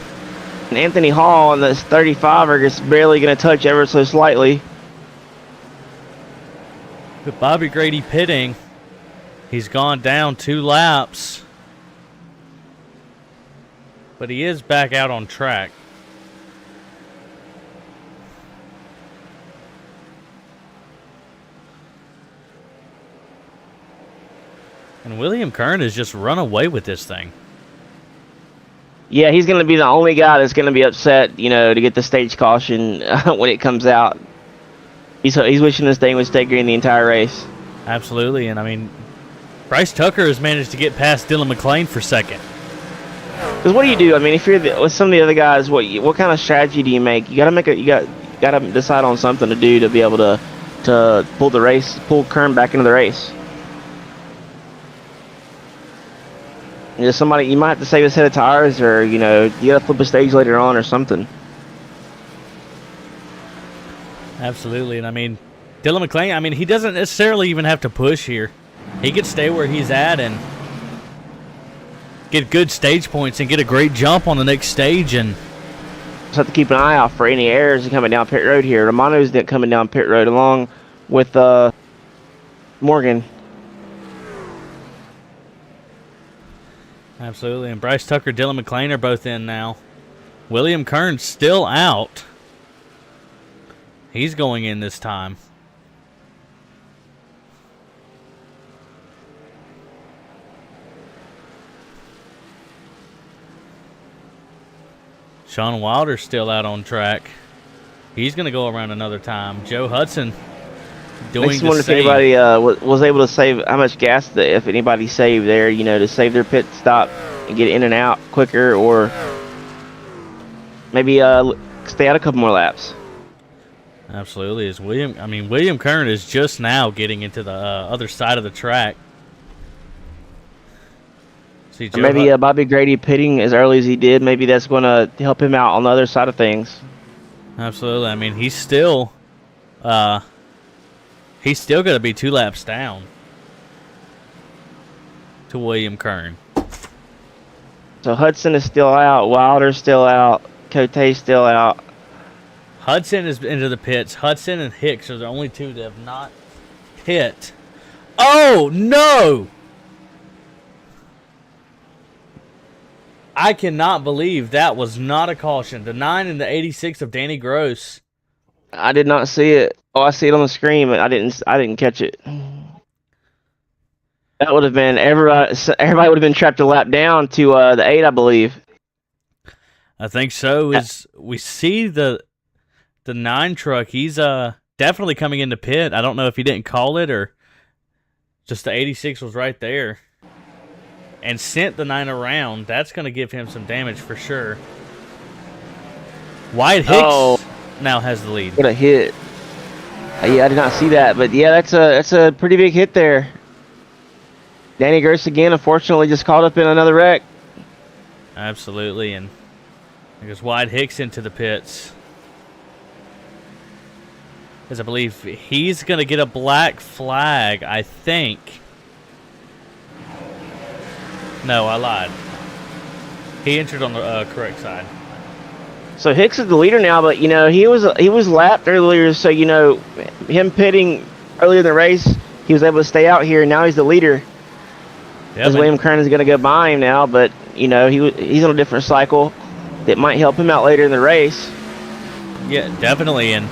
Anthony Hall on this 35 are just barely going to touch ever so slightly. with Bobby Grady pitting, he's gone down 2 laps, but he is back out on track. And William Kern has just run away with this thing. Yeah, he's going to be the only guy that's going to be upset, to get the stage caution when it comes out. He's wishing this thing would stay green the entire race. Absolutely, and I mean, Bryce Tucker has managed to get past Dylan McLean for second. Because what do you do? I mean, if you're with some of the other guys, what kind of strategy do you make? You got to decide on something to do to be able to pull Kern back into the race. somebody, you might have to save a set of tires, or you gotta flip a stage later on or something. Absolutely, and I mean, Dylan McClain, I mean, he doesn't necessarily even have to push here. He could stay where he's at and get good stage points and get a great jump on the next stage. And just have to keep an eye out for any errors coming down pit road here. Romano's coming down pit road along with Morgan. Absolutely, and Bryce Tucker, Dylan McClain are both in now. William Kern's still out. He's going in this time. Sean Wilder's still out on track. He's going to go around another time. Joe Hudson doing Makes the me wonder if same. anybody was able to save how much gas, if anybody saved there, to save their pit stop and get in and out quicker, or maybe stay out a couple more laps. Absolutely. William Kern is just now getting into the other side of the track. See, Or maybe Bobby Grady pitting as early as he did. Maybe that's going to help him out on the other side of things. Absolutely. I mean, he's still going to be 2 laps down to William Kern. So Hudson is still out. Wilder's still out. Cote's still out. Hudson is into the pits. Hudson and Hicks are the only 2 that have not hit. Oh, no! I cannot believe that was not a caution. The 9 and the 86 of Danny Gross. I did not see it. Oh, I see it on the screen, but I didn't catch it. That would have been everybody would have been trapped a lap down to the 8, I believe. I think so. We see the 9 truck. He's definitely coming into pit. I don't know if he didn't call it or just the 86 was right there and sent the 9 around. That's going to give him some damage for sure. Wyatt Hicks now has the lead. What a hit! Yeah, I did not see that, but yeah, that's a pretty big hit there. Danny Gross again, unfortunately, just caught up in another wreck. Absolutely, and there goes Wyatt Hicks into the pits. Because I believe he's going to get a black flag, I think. No, I lied. He entered on the correct side. So Hicks is the leader now, but he was lapped earlier, so him pitting earlier in the race, he was able to stay out here, and now he's the leader. Because William Kern is going to go by him now, but he's on a different cycle that might help him out later in the race. Yeah, definitely, and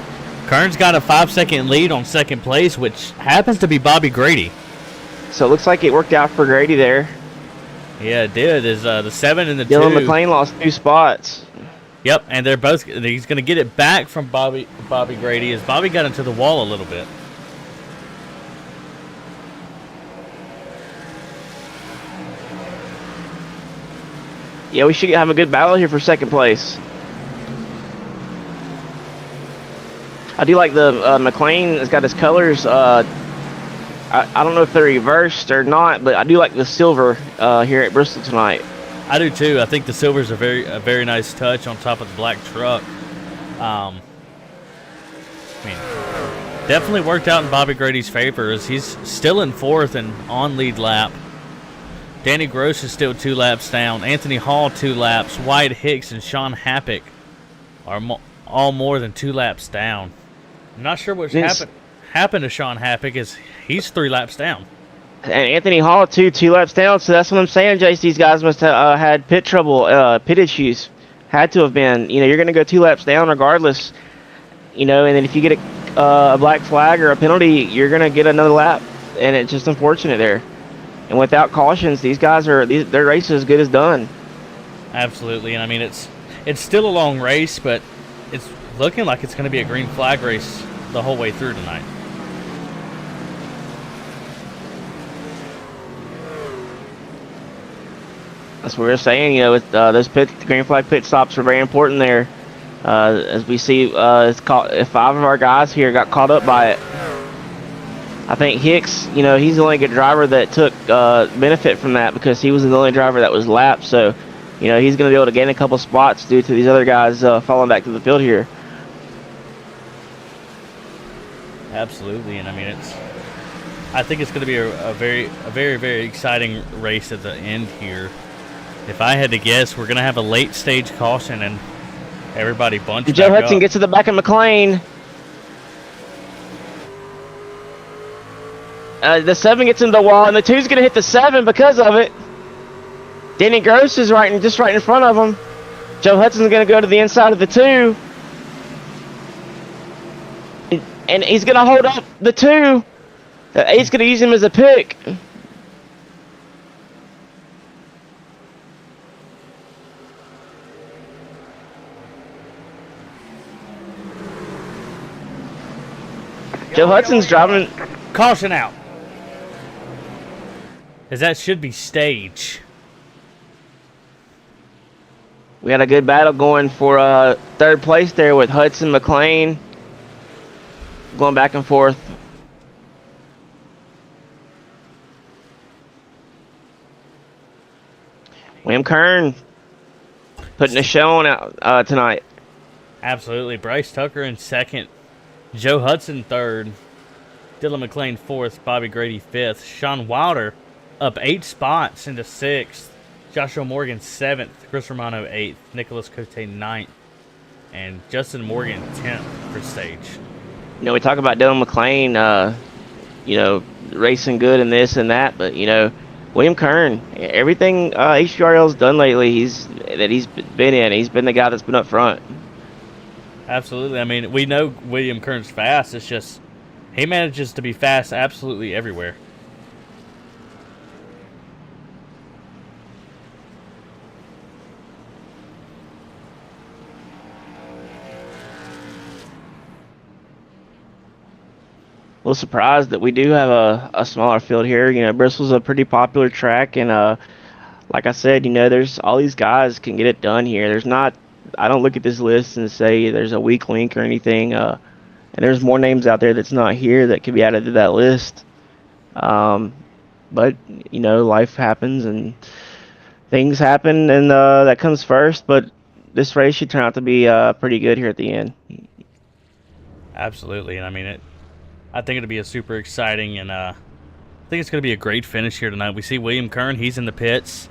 Kern's got a 5-second lead on second place, which happens to be Bobby Grady. So it looks like it worked out for Grady there. Yeah, it did. Is the 7 and the 2. Dylan McClain lost 2 spots. Yep, and he's going to get it back from Bobby Grady as Bobby got into the wall a little bit. Yeah, we should have a good battle here for second place. I do like the McClain has got his colors. I don't know if they're reversed or not, but I do like the silver here at Bristol tonight. I do too. I think the silver is a very nice touch on top of the black truck. Definitely worked out in Bobby Grady's favor as he's still in 4th and on lead lap. Danny Gross is still 2 laps down. Anthony Hall 2 laps. Wyatt Hicks and Sean Happick are all more than 2 laps down. I'm not sure what's happened to Sean Happick as he's 3 laps down. And Anthony Hall, 2 laps down. So that's what I'm saying, Jace. These guys must have had pit trouble, pit issues. Had to have been. You're going to go 2 laps down regardless. And then if you get a black flag or a penalty, you're going to get another lap. And it's just unfortunate there. And without cautions, these guys their race is as good as done. Absolutely. And it's still a long race, but it's looking like it's going to be a green flag race the whole way through tonight. That's what we're saying. Those green flag pit stops are very important there. As we see, 5 of our guys here got caught up by it. I think Hicks, he's the only good driver that took benefit from that because he was the only driver that was lapped. So, he's going to be able to gain a couple spots due to these other guys falling back to the field here. Absolutely, and I mean I think it's going to be a very, very exciting race at the end here. If I had to guess, we're going to have a late stage caution and everybody bunched Joe back Hudson up. gets to the back of McLean. The 7 gets in the wall, and the 2's going to hit the 7 because of it. Danny Gross is just right in front of him. Joe Hudson's going to go to the inside of the 2. And he's going to hold up the 2. The 8's going to use him as a pick. Joe Hudson's driving. Caution out. As that should be stage. We had a good battle going for 3rd place there with Hudson, McLean. Going back and forth. William Kern putting a show on out tonight. Absolutely. Bryce Tucker in 2nd. Joe Hudson 3rd. Dylan McLean 4th. Bobby Grady 5th. Sean Wilder up 8 spots into 6th. Joshua Morgan 7th. Chris Romano 8th. Nicholas Cote 9th. And Justin Morgan 10th for stage. We talk about Dylan McLean, racing good and this and that, but, William Kern, everything HVRL's done lately, he's been in. He's been the guy that's been up front. Absolutely. I mean, we know William Kern's fast. It's just he manages to be fast absolutely everywhere. A little surprised that we do have a smaller field here. Bristol's a pretty popular track, and like I said, there's all these guys can get it done here. I don't look at this list and say there's a weak link or anything. And there's more names out there that's not here that could be added to that list. But life happens and things happen, and that comes first. But this race should turn out to be pretty good here at the end. Absolutely, and I mean I think it'll be a super exciting, and I think it's going to be a great finish here tonight. We see William Kern. He's in the pits.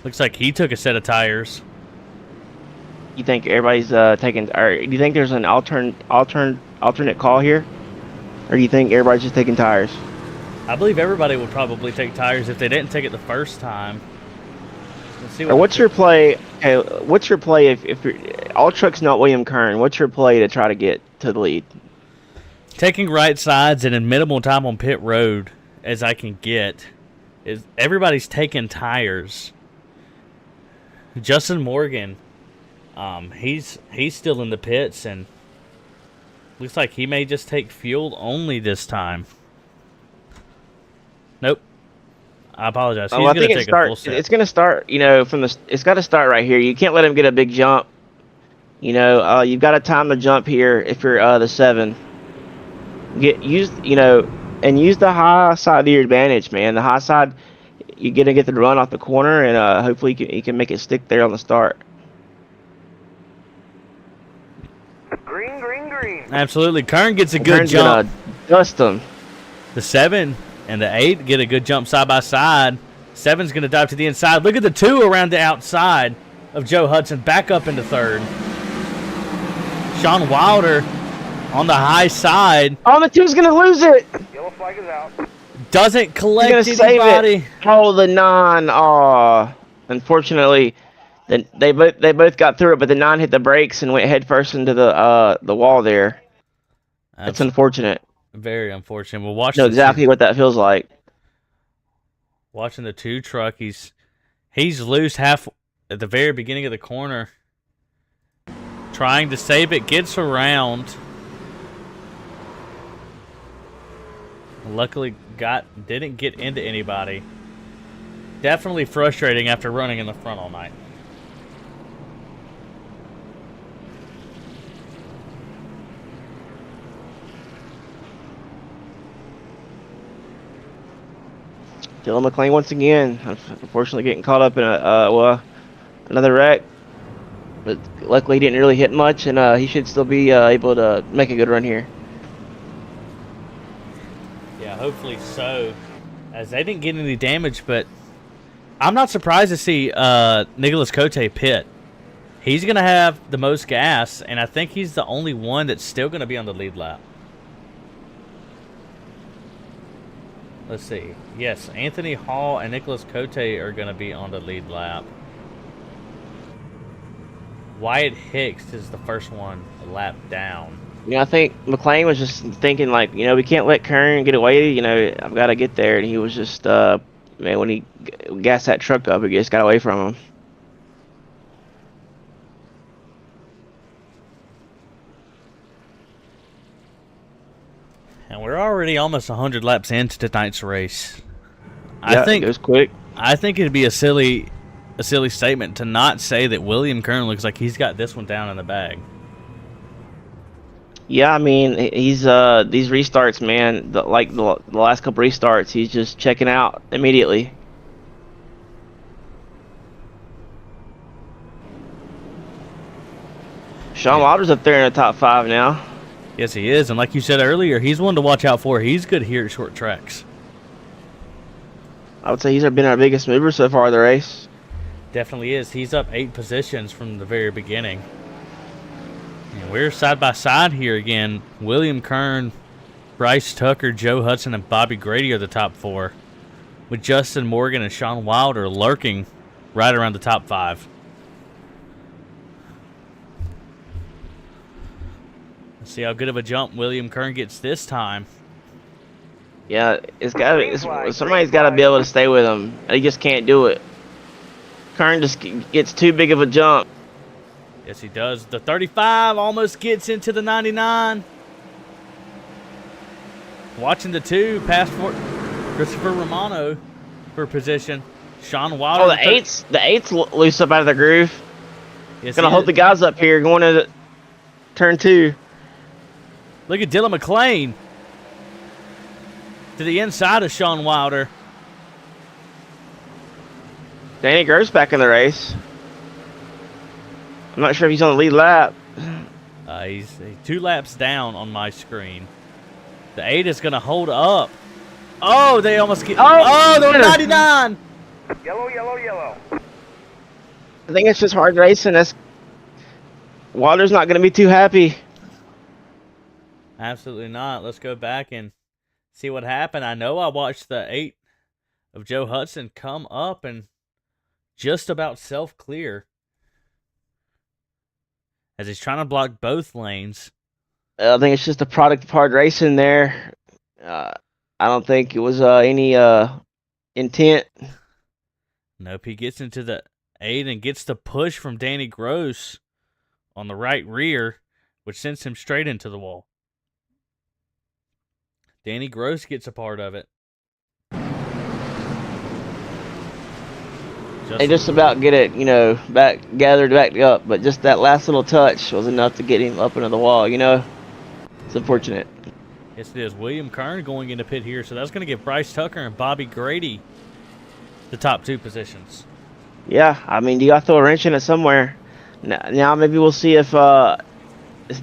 Looks like he took a set of tires. You think everybody's taking, or do you think there's an alternate call here, or do you think everybody's just taking tires? I believe everybody would probably take tires if they didn't take it the first time. Let's see What's your play? Okay, what's your play if you're, all truck's not William Kern? What's your play to try to get to the lead? Taking right sides and in minimal time on pit road as I can get is everybody's taking tires. Justin Morgan, he's still in the pits and looks like he may just take fuel only this time. Nope. I apologize. He's going to take a full set. It's going to start, it's got to start right here. You can't let him get a big jump. You've got to time the jump here if you're the 7. Use the high side to your advantage, man. The high side, you're gonna get the run off the corner, and hopefully you can make it stick there on the start. Green, green, green. Absolutely. Kern gets a good Kern's jump. Gonna dust him. The 7 and the 8 get a good jump side by side. 7's going to dive to the inside. Look at the 2 around the outside of Joe Hudson, back up into 3rd. Sean Wilder on the high side. Oh, the 2's gonna lose it. Yellow flag is out. Doesn't collect He's gonna anybody. save it. Oh, the 9. Oh, unfortunately, they both got through it, but the 9 hit the brakes and went head first into the wall there. That's unfortunate. Very unfortunate. We'll watch. Know exactly what that feels like. Watching the 2 truck, he's loose half at the very beginning of the corner, trying to save it. Gets around. Luckily, didn't get into anybody. Definitely frustrating after running in the front all night. Dylan McLean once again, unfortunately getting caught up in another wreck. But luckily he didn't really hit much, and he should still be able to make a good run here. Yeah, hopefully so. As they didn't get any damage, but I'm not surprised to see Nicholas Cote pit. He's going to have the most gas, and I think he's the only one that's still going to be on the lead lap. Let's see. Yes, Anthony Hall and Nicholas Cote are going to be on the lead lap. Wyatt Hicks is the first one a lap down. You know, I think McLean was just thinking, like, you know, we can't let Kern get away. You know, I've got to get there. And he was just, man, when he gassed that truck up, he just got away from him. And we're already almost 100 laps into tonight's race. Yeah, it goes quick. I think it'd be a silly statement to not say that William Kern looks like he's got this one down in the bag. Yeah, I mean, he's these restarts, man. The last couple restarts, he's just checking out immediately. Sean Wilder's up there in the top 5 now. Yes, he is, and like you said earlier, he's one to watch out for. He's good here at short tracks. I would say he's been our biggest mover so far of the race. Definitely is. He's up 8 positions from the very beginning. And we're side by side here again. William Kern, Bryce Tucker, Joe Hudson, and Bobby Grady are the top 4, with Justin Morgan and Sean Wilder lurking right around the top 5. Let's see how good of a jump William Kern gets this time. Yeah, somebody's got to be able to stay with him. He just can't do it. Kern just gets too big of a jump. Yes, he does. The 35 almost gets into the 99. Watching the 2 pass for Christopher Romano for position. Sean Wilder. Oh, the eight's loose up out of the groove. Yes, Gonna hold the guys up here going into turn 2. Look at Dylan McLean to the inside of Sean Wilder. Danny Gross back in the race. I'm not sure if he's on the lead lap. He's 2 laps down on my screen. The 8 is going to hold up. Oh, they almost get... Oh, they're 99! Yellow, yellow, yellow. I think it's just hard racing. Wilder's not going to be too happy. Absolutely not. Let's go back and see what happened. I know I watched the 8 of Joe Hudson come up and just about self-clear as he's trying to block both lanes. I think it's just a product of hard racing there. I don't think it was any intent. Nope, he gets into the 8 and gets the push from Danny Gross on the right rear, which sends him straight into the wall. Danny Gross gets a part of it. They just about get it, gathered back up, but just that last little touch was enough to get him up into the wall, It's unfortunate. Yes, it is. William Kern going into pit here, so that's going to give Bryce Tucker and Bobby Grady the top 2 positions. Yeah, I mean, you got to throw a wrench in it somewhere. Now maybe we'll see if the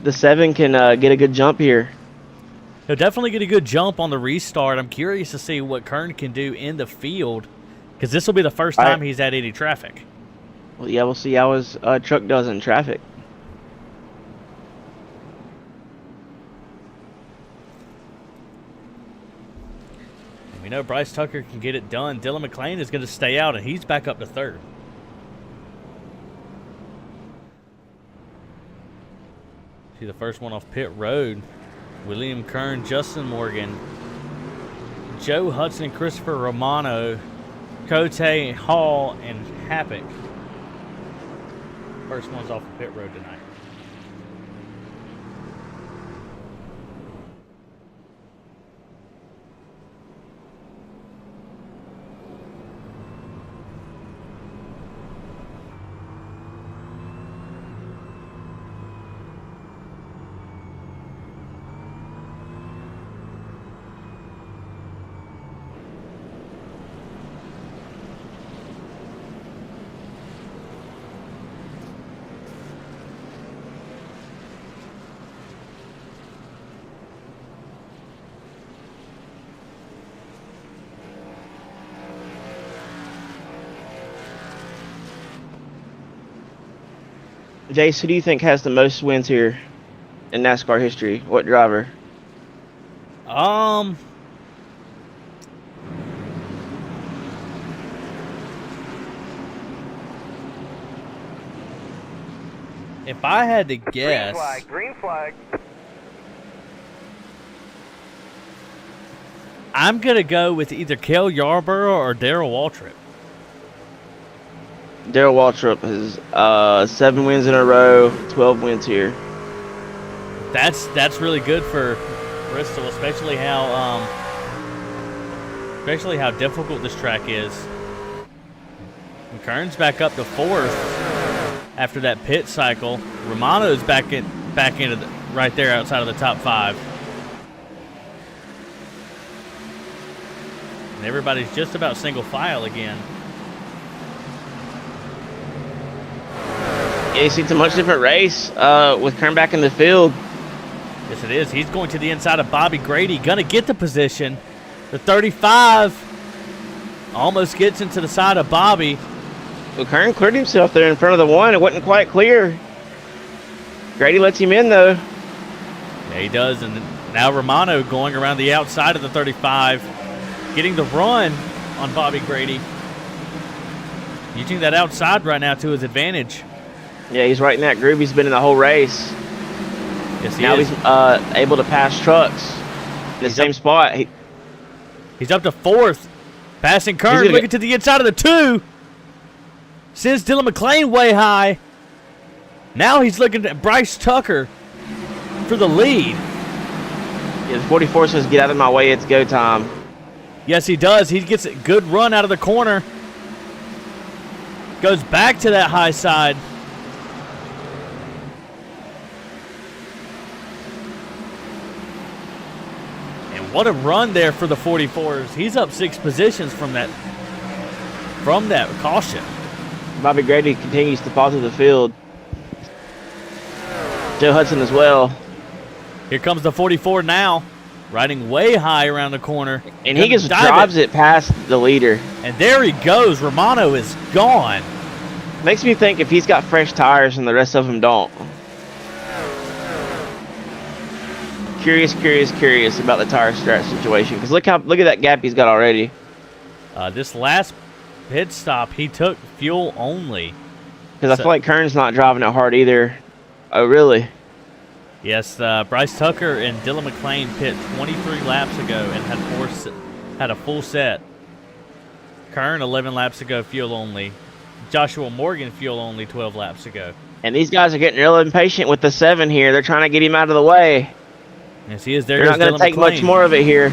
7 can get a good jump here. He'll definitely get a good jump on the restart. I'm curious to see what Kern can do in the field, because this will be the first time he's had any traffic. Well, yeah, we'll see how his truck does in traffic. And we know Bryce Tucker can get it done. Dylan McLean is going to stay out, and he's back up to 3rd. See the first one off pit road. William Kern, Justin Morgan, Joe Hudson, Christopher Romano, Cote, Hall, and Happick. First one's off the pit road tonight. Jace, who do you think has the most wins here in NASCAR history? What driver? If I had to guess, Green flag. I'm gonna go with either Cale Yarborough or Darrell Waltrip. Darrell Waltrip has 7 wins in a row, 12 wins here. That's really good for Bristol, especially how difficult this track is. McKern's back up to 4th after that pit cycle. Romano's back into right there outside of the top 5. And everybody's just about single file again. Yeah, you see, it's a much different race with Kern back in the field. Yes, it is. He's going to the inside of Bobby Grady. Gonna get the position. The 35 almost gets into the side of Bobby. Well, Kern cleared himself there in front of the 1. It wasn't quite clear. Grady lets him in, though. Yeah, he does. And now Romano going around the outside of the 35, getting the run on Bobby Grady. Using that outside right now to his advantage. Yeah, he's right in that groove he's been in the whole race. Yes, he now is. He's able to pass trucks in the same spot. He's up to 4th. Passing Kern, looking to the inside of the 2. Sends Dylan McClain way high. Now he's looking at Bryce Tucker for the lead. Yeah, the 44 says, get out of my way, it's go time. Yes, he does. He gets a good run out of the corner. Goes back to that high side. And what a run there for the 44s. He's up 6 positions from that caution. Bobby Grady continues to fall through the field. Joe Hudson as well. Here comes the 44 now, riding way high around the corner. And he just drives it past the leader. And there he goes. Romano is gone. Makes me think if he's got fresh tires and the rest of them don't. Curious about the tire stretch situation. Because look at that gap he's got already. This last pit stop, he took fuel only. Because I feel like Kern's not driving it hard either. Oh, really? Yes, Bryce Tucker and Dylan McClain pit 23 laps ago and had a full set. Kern 11 laps ago, fuel only. Joshua Morgan, fuel only 12 laps ago. And these guys are getting real impatient with the 7 here. They're trying to get him out of the way. Yes, he is. There They're not going to take much more of it here.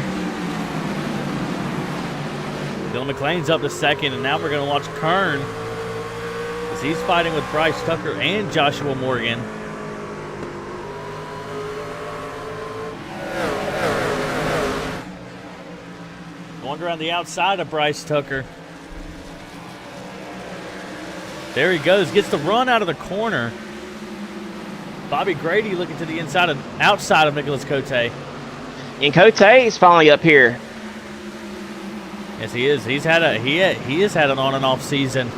Dylan McClain's up to 2nd, and now we're going to watch Kern as he's fighting with Bryce Tucker and Joshua Morgan. Going around the outside of Bryce Tucker. There he goes, gets the run out of the corner. Bobby Grady looking to the outside of Nicholas Cote. And Cote is finally up here. Yes, he is. He has had an on and off season.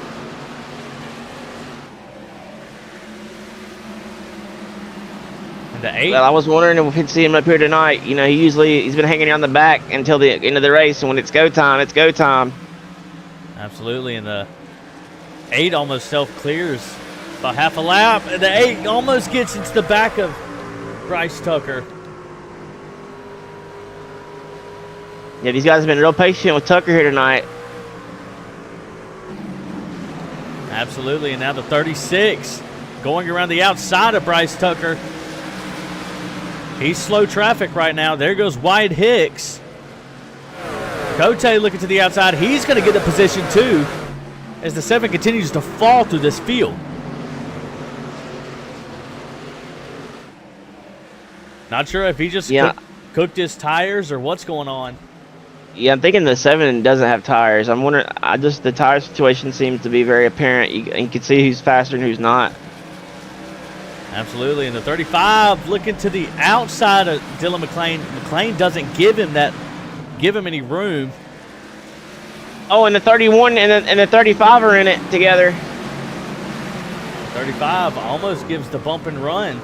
And the 8. Well, I was wondering if we'd see him up here tonight. You know, he's been hanging on the back until the end of the race, and when it's go time, it's go time. Absolutely, and the 8 almost self-clears by half a lap. And the 8 almost gets into the back of Bryce Tucker. Yeah, these guys have been real patient with Tucker here tonight. Absolutely, and now the 36 going around the outside of Bryce Tucker. He's slow traffic right now. There goes Wyatt Hicks. Cote looking to the outside. He's going to get a position too as the 7 continues to fall through this field. Not sure if he just cooked his tires or what's going on. Yeah, I'm thinking the 7 doesn't have tires. I'm wondering. The tire situation seems to be very apparent. You can see who's faster and who's not. Absolutely, and the 35 looking to the outside of Dylan McClain. McClain doesn't give him any room. Oh, and the 31 and the 35 are in it together. 35 almost gives the bump and run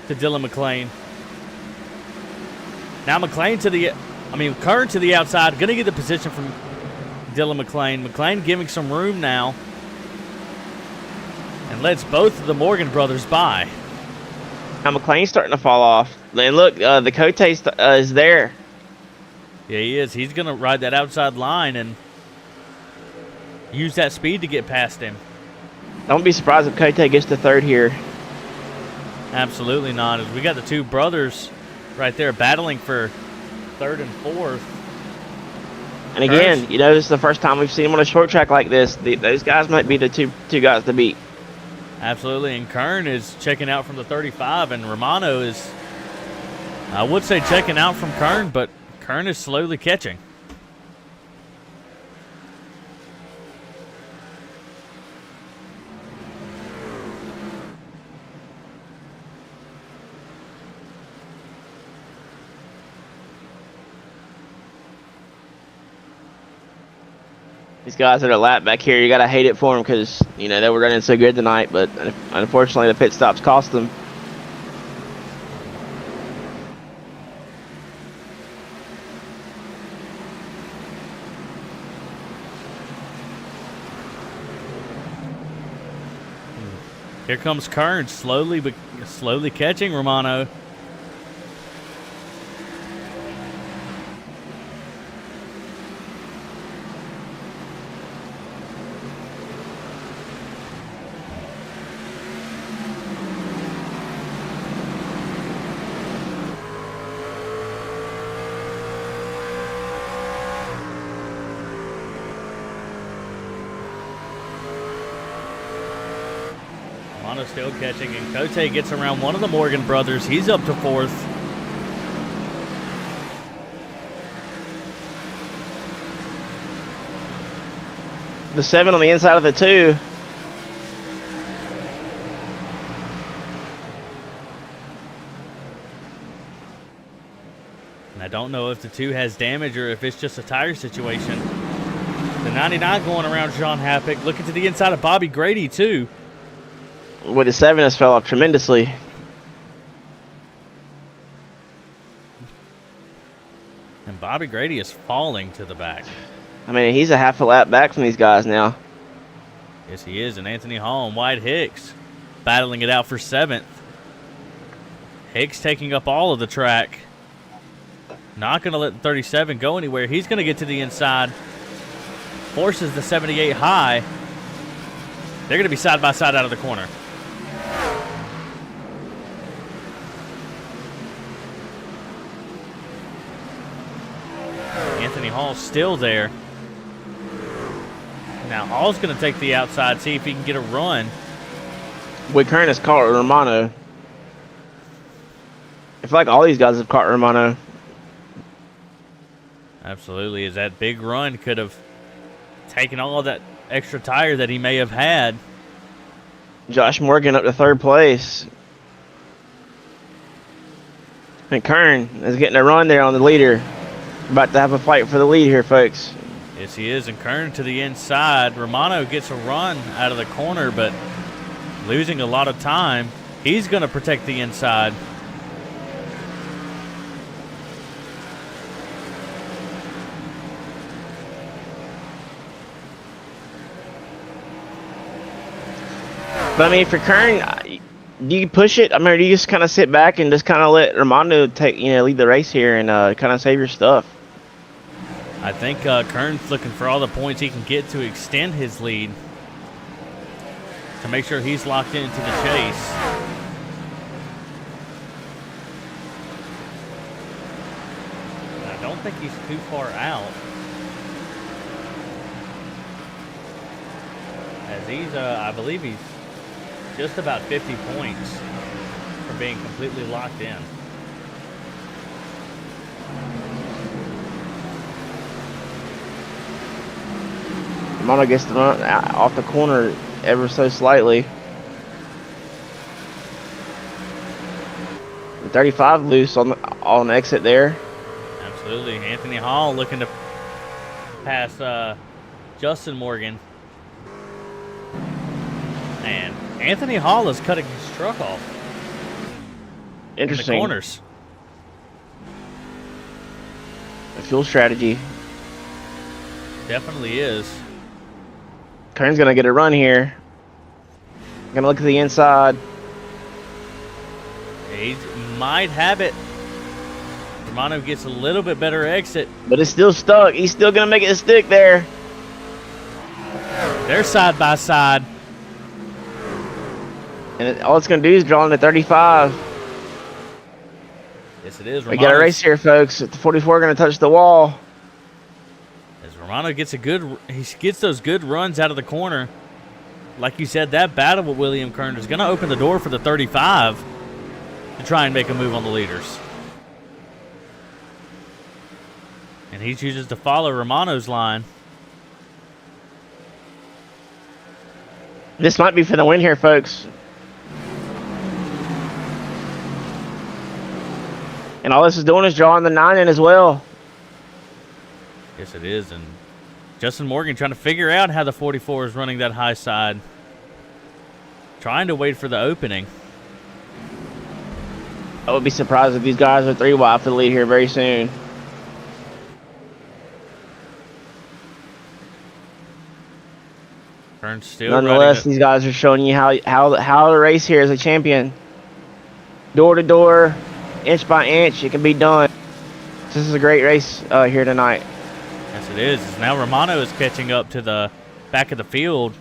to Dylan McClain. Now Kern to the outside, going to get the position from Dylan McClain. McClain giving some room now and lets both of the Morgan brothers by. Now McClain's starting to fall off. And look, the Cote is there. Yeah, he is. He's going to ride that outside line and use that speed to get past him. Don't be surprised if Cote gets to third here. Absolutely not. As we got the two brothers right there battling for third and fourth. And again, you know, this is the first time we've seen him on a short track like this. Those guys might be the two guys to beat. Absolutely. And Kern is checking out from the 35, and Romano is, I would say, checking out from Kern, but Kern is slowly catching. These guys that are lap back here, you gotta hate it for them because, you know, they were running so good tonight, but unfortunately the pit stops cost them. Here comes Kern, slowly catching Romano. Romano still catching, and Cote gets around one of the Morgan brothers. He's up to fourth. The 7 on the inside of the 2. And I don't know if the 2 has damage or if it's just a tire situation. The 99 going around Sean Happick, looking to the inside of Bobby Grady too. With the 7 has fell off tremendously. And Bobby Grady is falling to the back. I mean, he's a half a lap back from these guys now. Yes, he is. And Anthony Hall and Wyatt Hicks battling it out for 7th. Hicks taking up all of the track. Not going to let the 37 go anywhere. He's going to get to the inside. Forces the 78 high. They're going to be side by side out of the corner. Anthony Hall's still there. Now Hall's going to take the outside, see if he can get a run. With Kern has caught Romano. I feel like all these guys have caught Romano. Absolutely, as that big run could have taken all of that extra tire that he may have had. Josh Morgan up to third place. And Kern is getting a run there on the leader. About to have a fight for the lead here, folks. Yes, he is. And Kern to the inside. Romano gets a run out of the corner, but losing a lot of time. He's going to protect the inside. But I mean, for Kern, do you push it? I mean, or do you just kind of sit back and just kind of let Romano take, lead the race here and kind of save your stuff? I think Kern's looking for all the points he can get to extend his lead, to make sure he's locked into the chase. I don't think he's too far out, as he's, I believe he's just about 50 points from being completely locked in. Romano gets the run off the corner ever so slightly. The 35 loose on the exit there. Absolutely. Anthony Hall looking to pass Justin Morgan. And Anthony Hall is cutting his truck off in the Interesting. corners. A fuel strategy. Definitely is. Kern's gonna get a run here. Gonna look at the inside. He might have it. Romano gets a little bit better exit. But it's still stuck. He's still gonna make it stick there. They're side by side. And all it's gonna do is draw into 35. Yes, it is. We got a race here, folks. The 44 gonna touch the wall. As Romano gets he gets those good runs out of the corner. Like you said, that battle with William Kern is gonna open the door for the 35 to try and make a move on the leaders. And he chooses to follow Romano's line. This might be for the win here, folks. And all this is doing is drawing the 9 in as well. Yes, it is. And Justin Morgan trying to figure out how the 44 is running that high side. Trying to wait for the opening. I would be surprised if these guys are 3 wide for the lead here very soon. Kern's still Nonetheless, these guys are showing you how to race here as a champion. Door to door, inch by inch, it can be done. This is a great race here tonight. Yes, it is. Now Romano is catching up to the back of the field.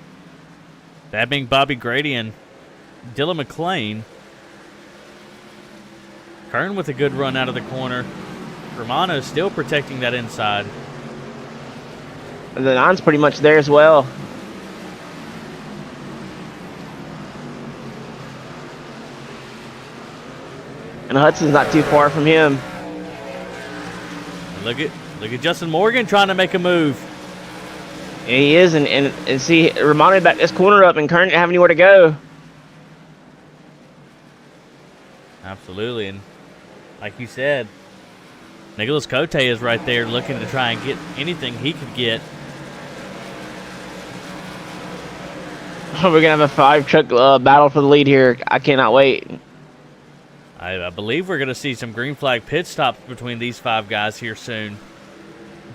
That being Bobby Grady and Dylan McClain. Kern with a good run out of the corner. Romano still protecting that inside. The 9's pretty much there as well. And Hudson's not too far from him. Look at Justin Morgan trying to make a move. And he is, and see, Romano back this corner up, and Kern didn't have anywhere to go. Absolutely, and like you said, Nicholas Cote is right there looking to try and get anything he could get. We're gonna have a 5-truck battle for the lead here. I cannot wait. I believe we're going to see some green flag pit stops between these 5 guys here soon.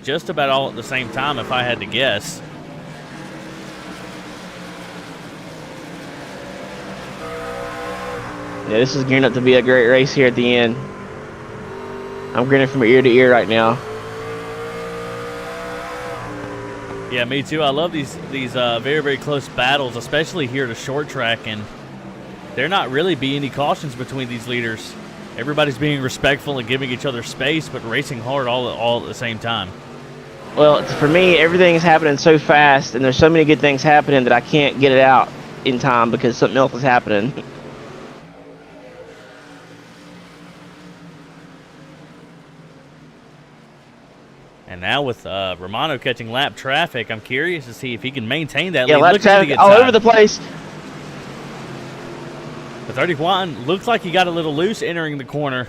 Just about all at the same time, if I had to guess. Yeah, this is gearing up to be a great race here at the end. I'm grinning from ear to ear right now. Yeah, me too. I love these very, very close battles, especially here at a short track, and there not really be any cautions between these leaders. Everybody's being respectful and giving each other space, but racing hard all at the same time. Well, for me, everything is happening so fast, and there's so many good things happening that I can't get it out in time because something else is happening. And now with Romano catching lap traffic, I'm curious to see if he can maintain that Yeah, lead. lap Look at traffic the all inside. over the place. The 31 looks like he got a little loose entering the corner.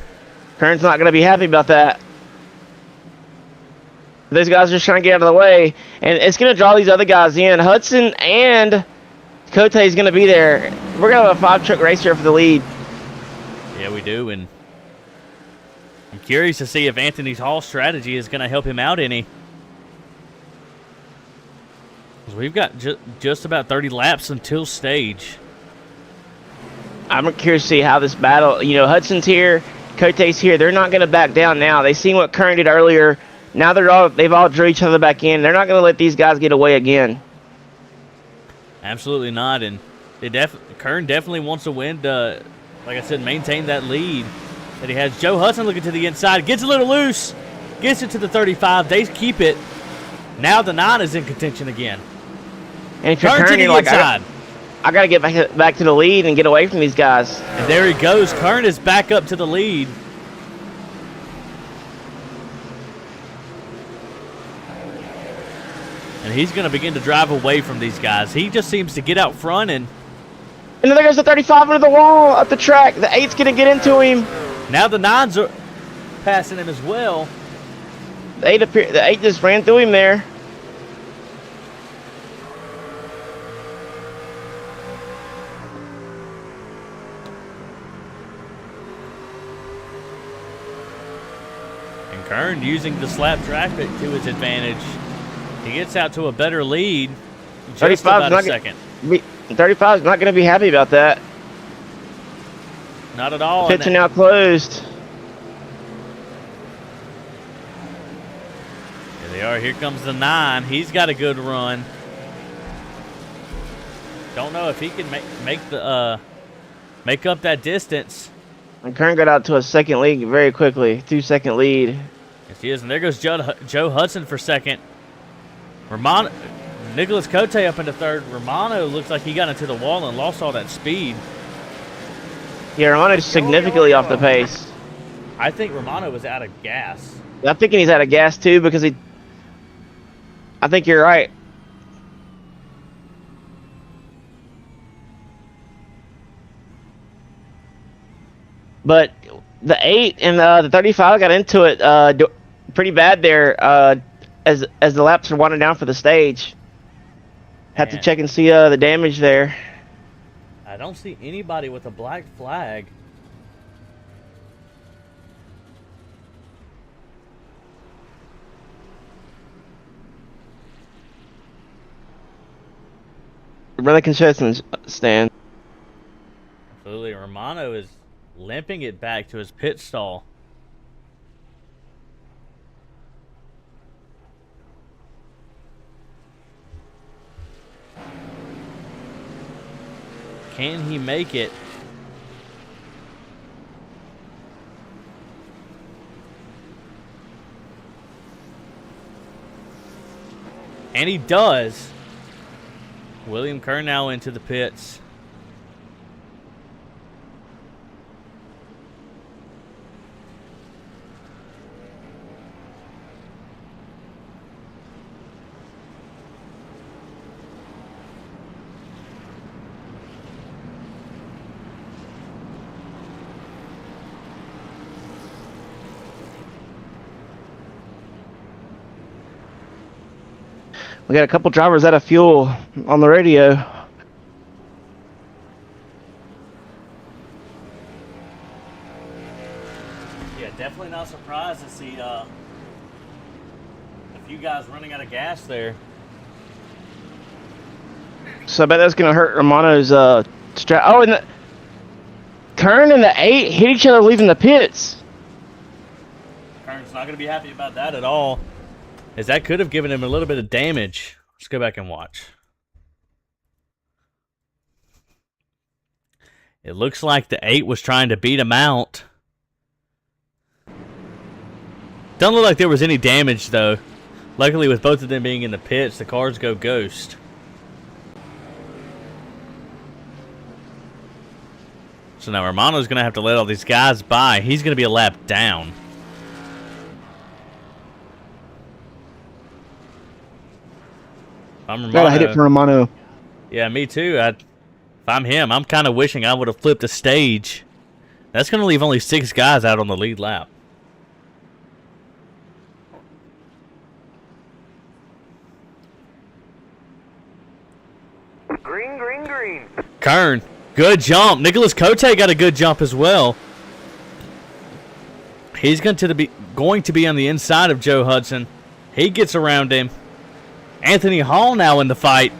Kern's not going to be happy about that. Those guys are just trying to get out of the way, and it's going to draw these other guys in. Hudson and Cote is going to be there. We're going to have a 5-truck race here for the lead. Yeah, we do, and I'm curious to see if Anthony Hall's strategy is going to help him out any. 'Cause we've got just about 30 laps until stage. I'm curious to see how this battle, Hudson's here, Cote's here. They're not going to back down now. They seen what Kern did earlier. Now they've all drew each other back in. They're not going to let these guys get away again. Absolutely not, and Kern definitely wants to win to, like I said, maintain that lead that he has. Joe Hudson looking to the inside, gets a little loose, gets it to the 35. They keep it. Now the 9 is in contention again. And if you're Kern to Kern, the you're like, inside. I got to get back to the lead and get away from these guys. And there he goes. Kern is back up to the lead. And he's going to begin to drive away from these guys. He just seems to get out front and And then there goes the 35 under the wall up the track. The 8's going to get into him. now the 9s are passing him as well. The 8 just ran through him there. Kern using the slap traffic to his advantage. He gets out to a better lead. Just about a second. 35 is not going to be happy about that. Not at all. Pits are now closed. Here they are. Here comes the 9. He's got a good run. Don't know if he can make up that distance. And Kern got out to a second lead very quickly. 2-second lead. Yes, he is. And there goes Joe Hudson for second. Nicholas Cote up into third. Romano looks like he got into the wall and lost all that speed. Yeah, Romano's significantly off the pace. I think Romano was out of gas. I'm thinking he's out of gas too because I think you're right. But the 8 and the 35 got into it pretty bad there as the laps are winding down for the stage. Have to check and see the damage there. I don't see anybody with a black flag. Really consistent stand. Absolutely. Romano is limping it back to his pit stall. Can he make it? And he does. William Kern now into the pits. We got a couple drivers out of fuel on the radio. Yeah, definitely not surprised to see a few guys running out of gas there. So I bet that's going to hurt Romano's strap. Oh, and Kern and the 8 hit each other leaving the pits. Kern's not going to be happy about that at all, as that could have given him a little bit of damage. Let's go back and watch. It looks like the 8 was trying to beat him out. Don't look like there was any damage, though. Luckily, with both of them being in the pits, the cars go ghost. So now Romano's going to have to let all these guys by. He's going to be a lap down. I'm Romano. Gotta hit it for Romano. Yeah, me too. If I'm him, I'm kind of wishing I would have flipped a stage. That's going to leave only 6 guys out on the lead lap. Green, green, green. Kern, good jump. Nicholas Cote got a good jump as well. He's going to be on the inside of Joe Hudson. He gets around him. Anthony Hall now in the fight.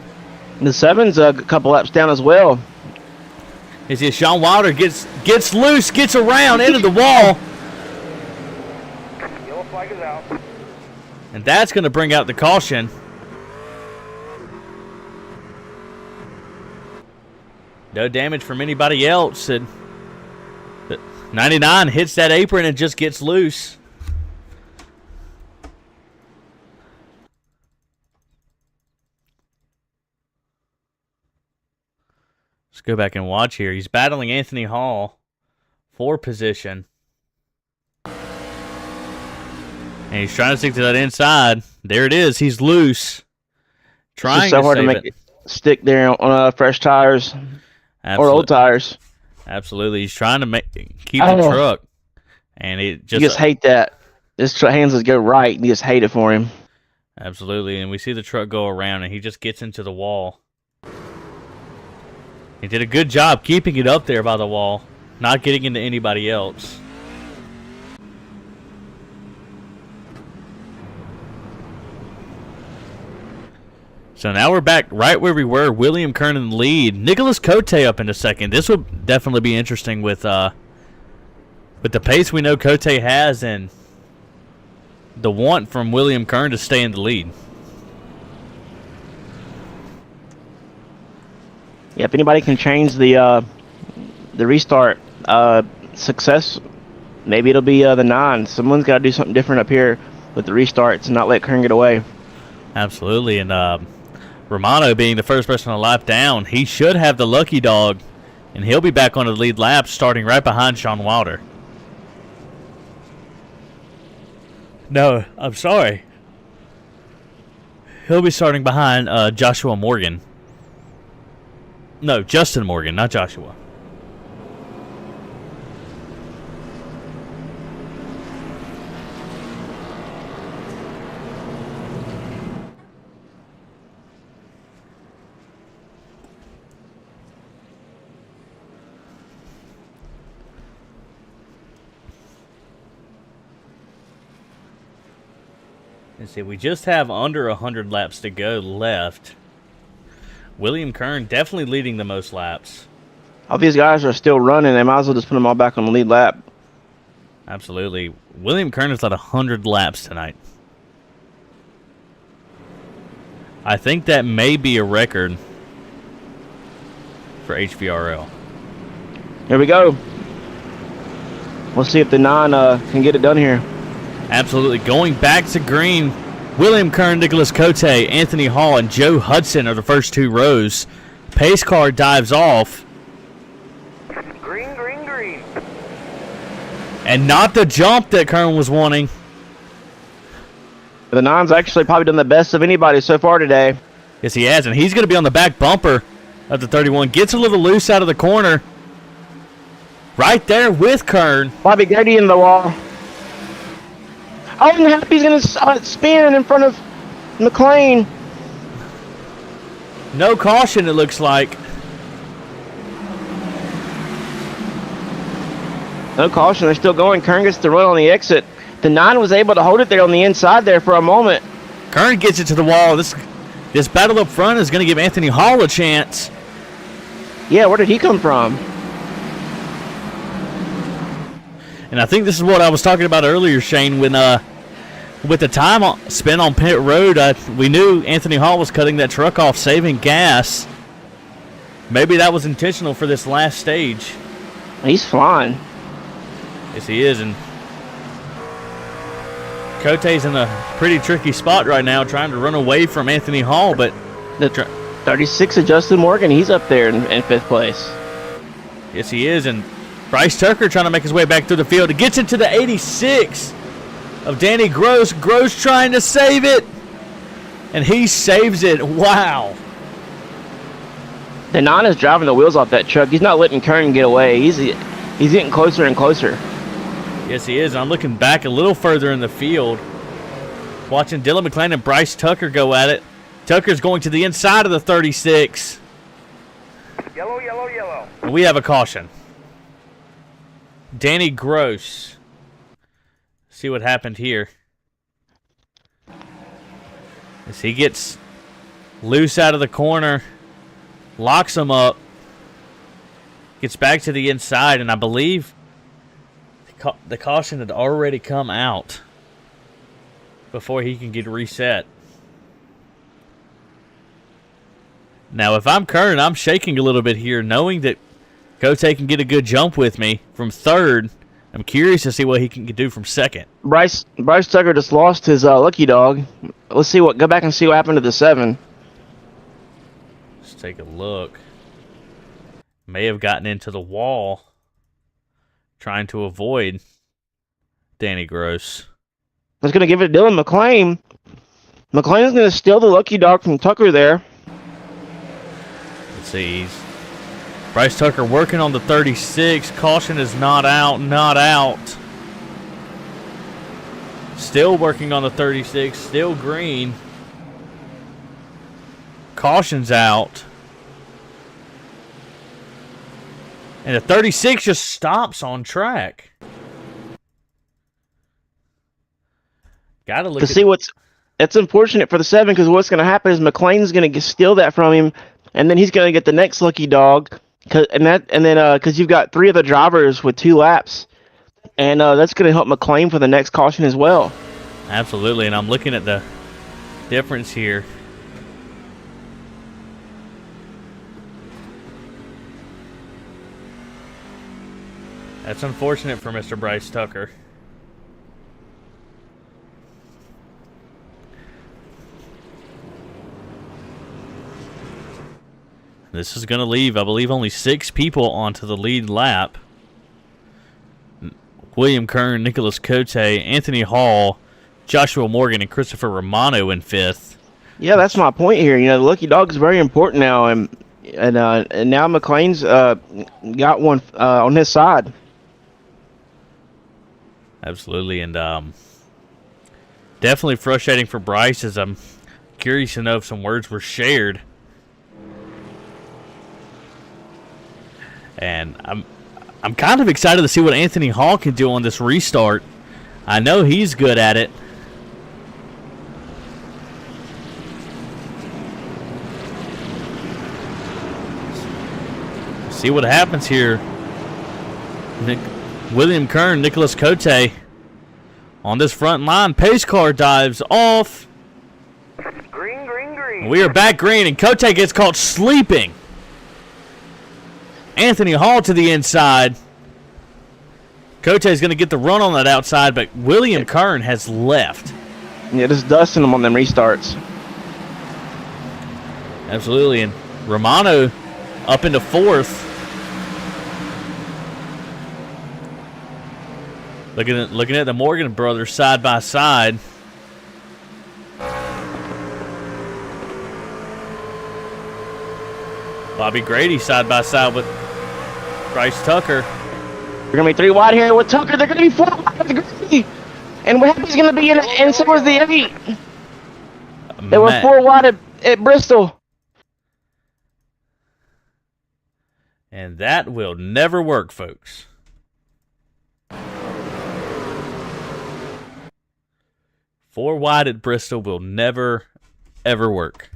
The 7's a couple laps down as well. Is it Sean Wilder gets loose, gets around into the wall. Yellow flag is out. And that's going to bring out the caution. No damage from anybody else. And 99 hits that apron and just gets loose. Let's go back and watch here. He's battling Anthony Hall for position. And he's trying to stick to that inside. There it is. He's loose. Trying it's so hard to save make it stick there on fresh tires. Or old tires. Absolutely. He's trying to keep the truck. And it just... You just hate that. His hands just go right, and you just hate it for him. Absolutely. And we see the truck go around, and he just gets into the wall. He did a good job keeping it up there by the wall, not getting into anybody else. So now we're back right where we were. William Kern in the lead. Nicholas Cote up into second. This will definitely be interesting with the pace we know Cote has and the want from William Kern to stay in the lead. Yeah, if anybody can change the restart success, maybe it'll be the 9. Someone's got to do something different up here with the restarts and not let Kern get away. Absolutely, and Romano being the first person on a lap down, he should have the lucky dog, and he'll be back on the lead lap starting right behind Sean Wilder. No, I'm sorry. He'll be starting behind Joshua Morgan. No, Justin Morgan, not Joshua. Let's see, we just have under 100 laps to go left. William Kern definitely leading the most laps. All these guys are still running. They might as well just put them all back on the lead lap. Absolutely. William Kern has led 100 laps tonight. I think that may be a record for HVRL. Here we go. We'll see if the 9 can get it done here. Absolutely. Going back to green, William Kern, Nicholas Cote, Anthony Hall, and Joe Hudson are the first 2 rows. Pace car dives off. Green, green, green. And not the jump that Kern was wanting. The 9's actually probably done the best of anybody so far today. Yes, he has, and he's going to be on the back bumper of the 31. Gets a little loose out of the corner. Right there with Kern. Bobby Grady in the wall. Oh, and Happy's going to spin in front of McLean. No caution, it looks like. No caution. They're still going. Kern gets the run on the exit. The 9 was able to hold it there on the inside there for a moment. Kern gets it to the wall. This battle up front is going to give Anthony Hall a chance. Yeah, where did he come from? And I think this is what I was talking about earlier, Shane, when with the time spent on pit road, we knew Anthony Hall was cutting that truck off, saving gas. Maybe that was intentional for this last stage. He's flying. Yes, he is, and Cote's in a pretty tricky spot right now, trying to run away from Anthony Hall, but The 36 of Justin Morgan, he's up there in 5th place. yes, he is, and Bryce Tucker trying to make his way back through the field. He gets into the 86 of Danny Gross. Gross trying to save it, and he saves it. Wow. The 9 is driving the wheels off that truck. He's not letting Kern get away. He's getting closer and closer. Yes, he is. I'm looking back a little further in the field, watching Dylan McClain and Bryce Tucker go at it. Tucker's going to the inside of the 36. Yellow, yellow, yellow. And we have a caution. Danny Gross. See what happened here. As he gets loose out of the corner, locks him up, gets back to the inside, and I believe the caution had already come out before he can get reset. Now, if I'm Kern, I'm shaking a little bit here, knowing that Cote can get a good jump with me from 3rd. I'm curious to see what he can do from 2nd. Bryce Tucker just lost his lucky dog. Let's see go back and see what happened to the 7. Let's take a look. May have gotten into the wall, trying to avoid Danny Gross. I was going to give it to Dylan McClain. McClain's going to steal the lucky dog from Tucker there. Let's see. Bryce Tucker working on the 36. Caution is not out, not out. Still working on the 36. Still green. Caution's out. And the 36 just stops on track. Gotta look To see what's it's unfortunate for the 7 because what's going to happen is McLean's going to steal that from him, and then he's going to get the next lucky dog. Because you've got 3 of the drivers with 2 laps, and that's going to help McLean for the next caution as well. Absolutely, and I'm looking at the difference here. That's unfortunate for Mr. Bryce Tucker. This is going to leave, I believe, only 6 people onto the lead lap. William Kern, Nicholas Cote, Anthony Hall, Joshua Morgan, and Christopher Romano in 5th. Yeah, that's my point here. You know, the lucky dog is very important now, and now McLean's got one on his side. Absolutely, and definitely frustrating for Bryce, as I'm curious to know if some words were shared. And I'm kind of excited to see what Anthony Hall can do on this restart. I know he's good at it. See what happens here. William Kern, Nicholas Cote on this front line. Pace car dives off. Green, green, green. We are back green, and Cote gets caught sleeping. Anthony Hall to the inside. Cote is going to get the run on that outside, but William Kern has left. Yeah, just dusting them on them restarts. Absolutely, and Romano up into 4th. Looking at the Morgan brothers side by side. Bobby Grady side by side with Bryce Tucker. They're going to be 3 wide here with Tucker. They're going to be 4 wide with Grady. And Happy's going to be in it, and so was the 8. They were 4 wide at Bristol. And that will never work, folks. Four wide at Bristol will never, ever work.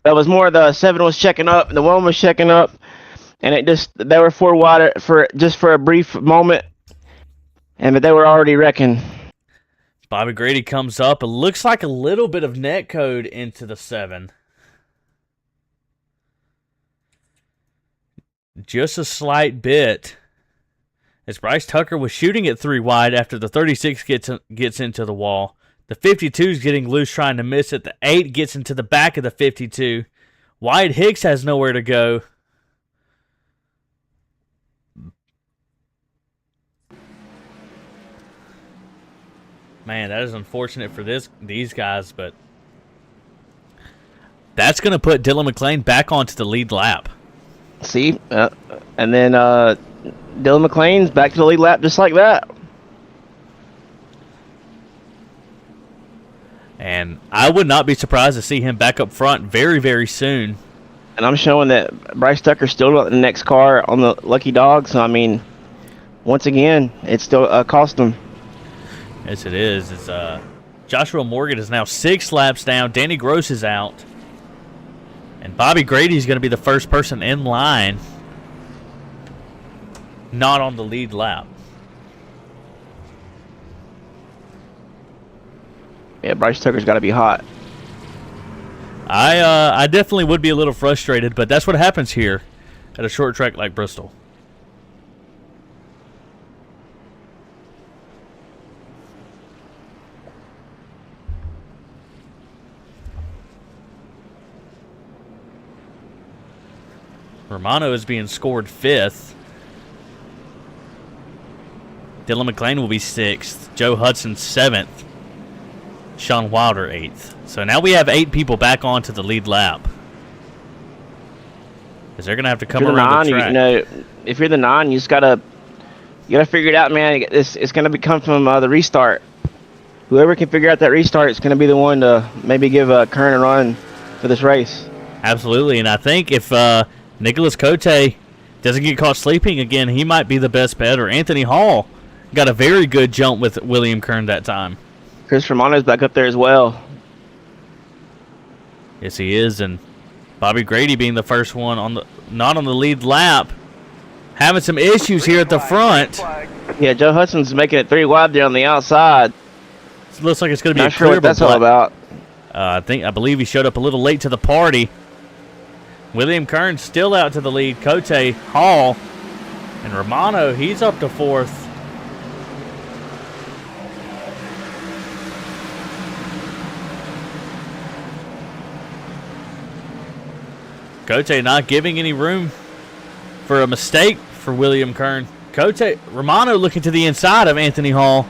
That was more the 7 was checking up, and the 1 was checking up, and they were 4 wide for a brief moment, but they were already wrecking. Bobby Grady comes up. It looks like a little bit of net code into the 7. Just a slight bit. As Bryce Tucker was shooting at 3 wide after the 36 gets into the wall. The 52 is getting loose trying to miss it. The 8 gets into the back of the 52. Wyatt Hicks has nowhere to go. Man, that is unfortunate for these guys, but that's going to put Dylan McLean back onto the lead lap. See? And then Dylan McLean's back to the lead lap just like that. And I would not be surprised to see him back up front very, very soon. And I'm showing that Bryce Tucker's still got the next car on the lucky dog. So, I mean, once again, it's still cost him. Yes, it is. It's Joshua Morgan is now 6 laps down. Danny Gross is out. And Bobby Grady is going to be the first person in line not on the lead lap. Yeah, Bryce Tucker's got to be hot. I definitely would be a little frustrated, but that's what happens here at a short track like Bristol. Romano is being scored 5th. Dylan McLean will be 6th. Joe Hudson 7th. Sean Wilder 8th. So now we have 8 people back onto the lead lap. Because they're going to have to come around the track. You know, if you're the 9, you gotta figure it out, man. It's going to come from the restart. Whoever can figure out that restart is going to be the one to maybe give Kern a run for this race. Absolutely, and I think if Nicholas Cote doesn't get caught sleeping again, he might be the best bet. Or Anthony Hall got a very good jump with William Kern that time. Chris Romano's back up there as well. Yes, he is, and Bobby Grady being the first one on the not on the lead lap, having some issues here at the front. Yeah, Joe Hudson's making it 3 wide there on the outside. It looks like it's going to be Not a sure clear, what that's but all about. I believe he showed up a little late to the party. William Kern still out to the lead. Cote Hall and Romano, he's up to 4th. Cote not giving any room for a mistake for William Kern. Romano looking to the inside of Anthony Hall.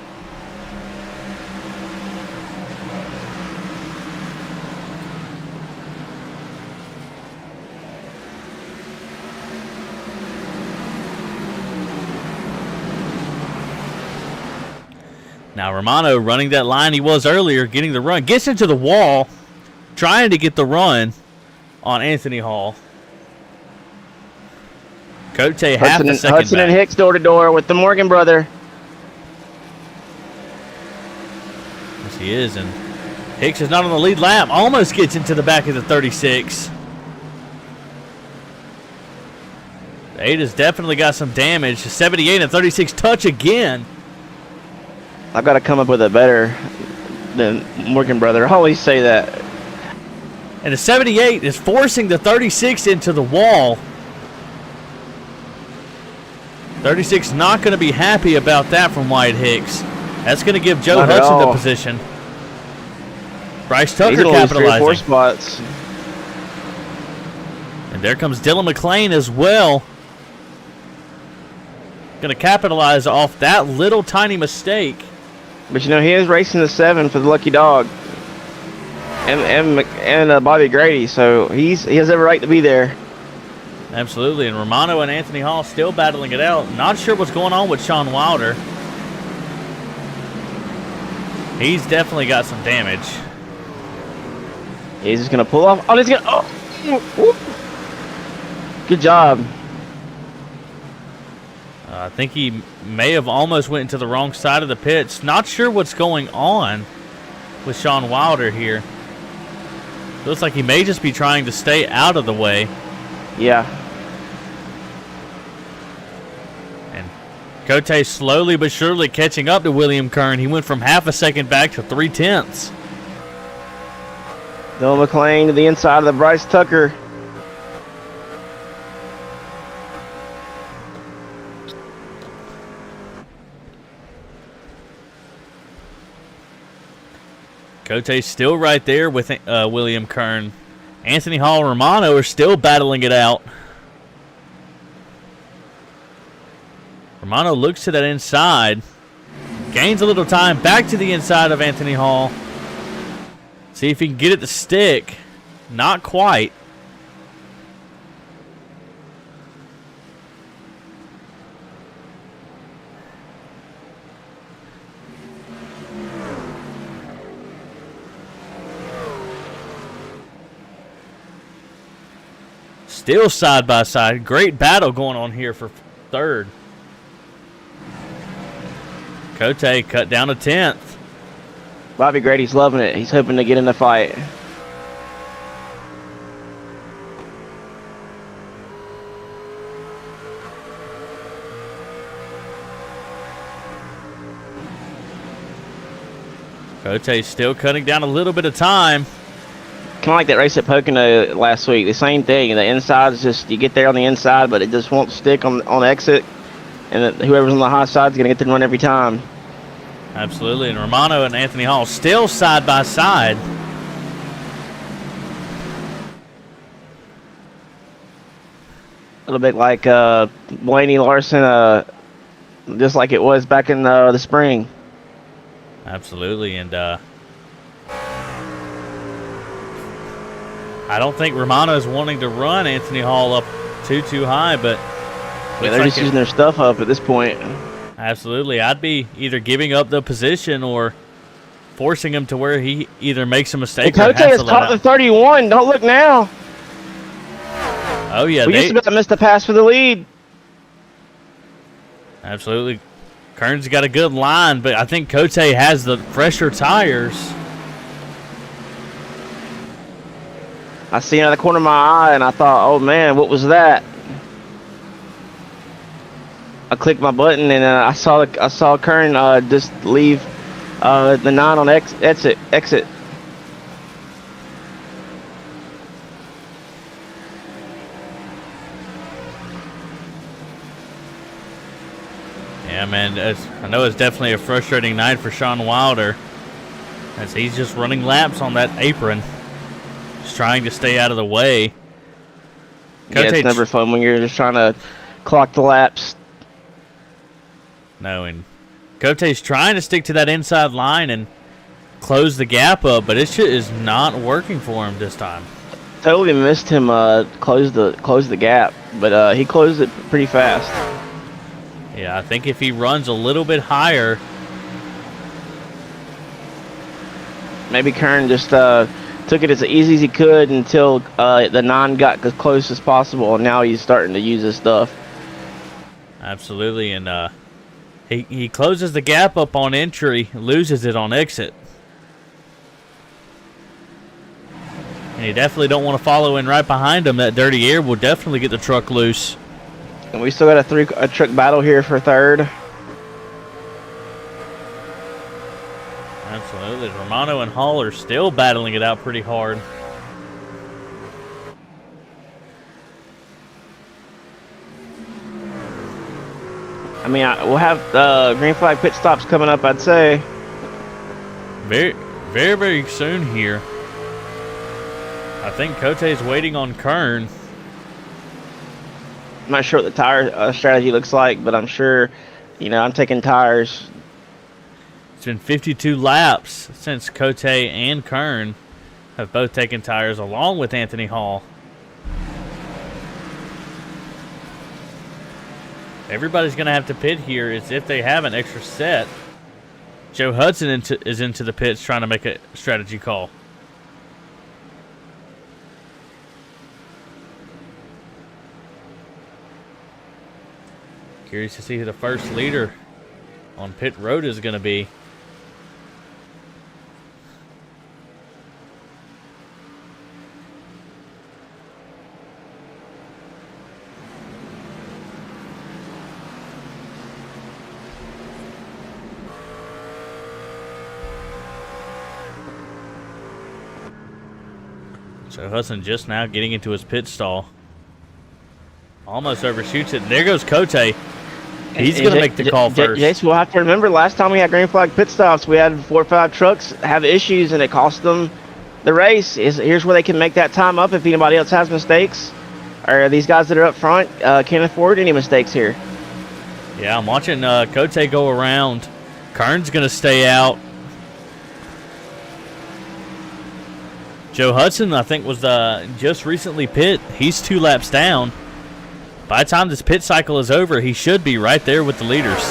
Now Romano running that line he was earlier, getting the run, gets into the wall, trying to get the run on Anthony Hall. Cote half a second Hudson back. and Hicks door to door with the Morgan brother. Yes, he is, and Hicks is not on the lead lap. Almost gets into the back of the 36. The 8 has definitely got some damage. 78 and 36 touch again. I've got to come up with a better than Morgan brother. I always say that. And the 78 is forcing the 36 into the wall. 36 not going to be happy about that from Wyatt Hicks. That's going to give Joe Not at Hudson the all. position. Bryce Tucker He's gonna lose 3 or 4 capitalizing. spots. And there comes Dylan McClain as well. Going to capitalize off that little tiny mistake. But you know, he is racing the 7 for the lucky dog. And Bobby Grady, so he has every right to be there. Absolutely, and Romano and Anthony Hall still battling it out. Not sure what's going on with Sean Wilder. He's definitely got some damage. He's just gonna pull off. Oh, he's gonna. Oh, good job. I think he may have almost went into the wrong side of the pits. Not sure what's going on with Sean Wilder here. Looks like he may just be trying to stay out of the way. Yeah. And Cote slowly but surely catching up to William Kern. He went from half a second back to 3/10. Dylan McClain to the inside of the Bryce Tucker. Cote's still right there with William Kern. Anthony Hall and Romano are still battling it out. Romano looks to that inside. Gains a little time. Back to the inside of Anthony Hall. See if he can get it to stick. Not quite. Still side by side. Great battle going on here for 3rd. Cote cut down to 10th. Bobby Grady's loving it. He's hoping to get in the fight. Cote's still cutting down a little bit of time. Kind of like that race at Pocono last week. The same thing. The inside is just, you get there on the inside, but it just won't stick on exit. And whoever's on the high side is going to get the run every time. Absolutely. And Romano and Anthony Hall still side by side. A little bit like Blaney Larson, just like it was back in the spring. Absolutely. And I don't think Romano is wanting to run Anthony Hall up too high, but Yeah, they're just using their stuff up at this point. Absolutely. I'd be either giving up the position or forcing him to where he either makes a mistake or Cote has has to let caught the out. 31. Don't look now. Oh, yeah. We just about missed the pass for the lead. Absolutely. Kern's got a good line, but I think Cote has the fresher tires. I seen out of the corner of my eye, and I thought, oh man, what was that? I clicked my button, and I saw Kern just leave the 9 on exit. Yeah, man, I know it's definitely a frustrating night for Sean Wilder, as he's just running laps on that apron, just trying to stay out of the way. Yeah, it's never fun when you're just trying to clock the laps. No, and Cote's trying to stick to that inside line and close the gap up, but it is not working for him this time. Totally missed him close the gap, but he closed it pretty fast. Yeah, I think if he runs a little bit higher, maybe Kern just took it as easy as he could until the 9 got as close as possible, and now he's starting to use his stuff. Absolutely, and he closes the gap up on entry, loses it on exit. And you definitely don't want to follow in right behind him. That dirty air will definitely get the truck loose. And we still got a truck battle here for third. Absolutely. Romano and Hall are still battling it out pretty hard. I mean, we'll have green flag pit stops coming up, I'd say. Very, very, very soon here. I think Cote's waiting on Kern. I'm not sure what the tire strategy looks like, but I'm sure, I'm taking tires. It's been 52 laps since Cote and Kern have both taken tires along with Anthony Hall. Everybody's going to have to pit here as if they have an extra set. Joe Hudson is into the pits trying to make a strategy call. Curious to see who the first leader on pit road is going to be. So Hudson just now getting into his pit stall. Almost overshoots it. There goes Cote. He's going to make the call first. Jason, we'll have to remember last time we had green flag pit stops, we had 4 or 5 trucks have issues, and it cost them the race. Here's where they can make that time up if anybody else has mistakes. Or these guys that are up front can't afford any mistakes here. Yeah, I'm watching Cote go around. Kern's going to stay out. Joe Hudson, I think, was just recently pit. He's 2 laps down. By the time this pit cycle is over, he should be right there with the leaders.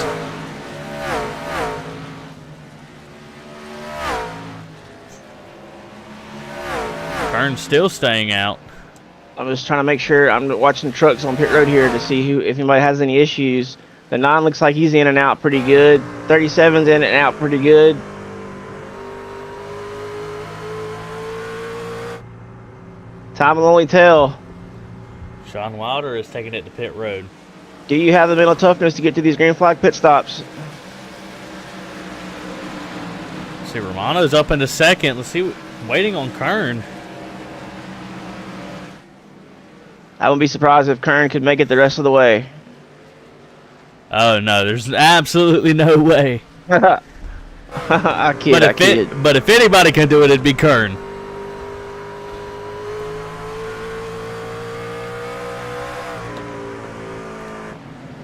Kern's still staying out. I'm just trying to make sure. I'm watching the trucks on pit road here to see if anybody has any issues. The 9 looks like he's in and out pretty good. 37's in and out pretty good. Time will only tell. Sean Wilder is taking it to pit road. Do you have the mental toughness to get to these green flag pit stops? See, Romano's up into second. Let's see, waiting on Kern. I wouldn't be surprised if Kern could make it the rest of the way. Oh, no, there's absolutely no way. I kid. But if anybody can do it, it'd be Kern.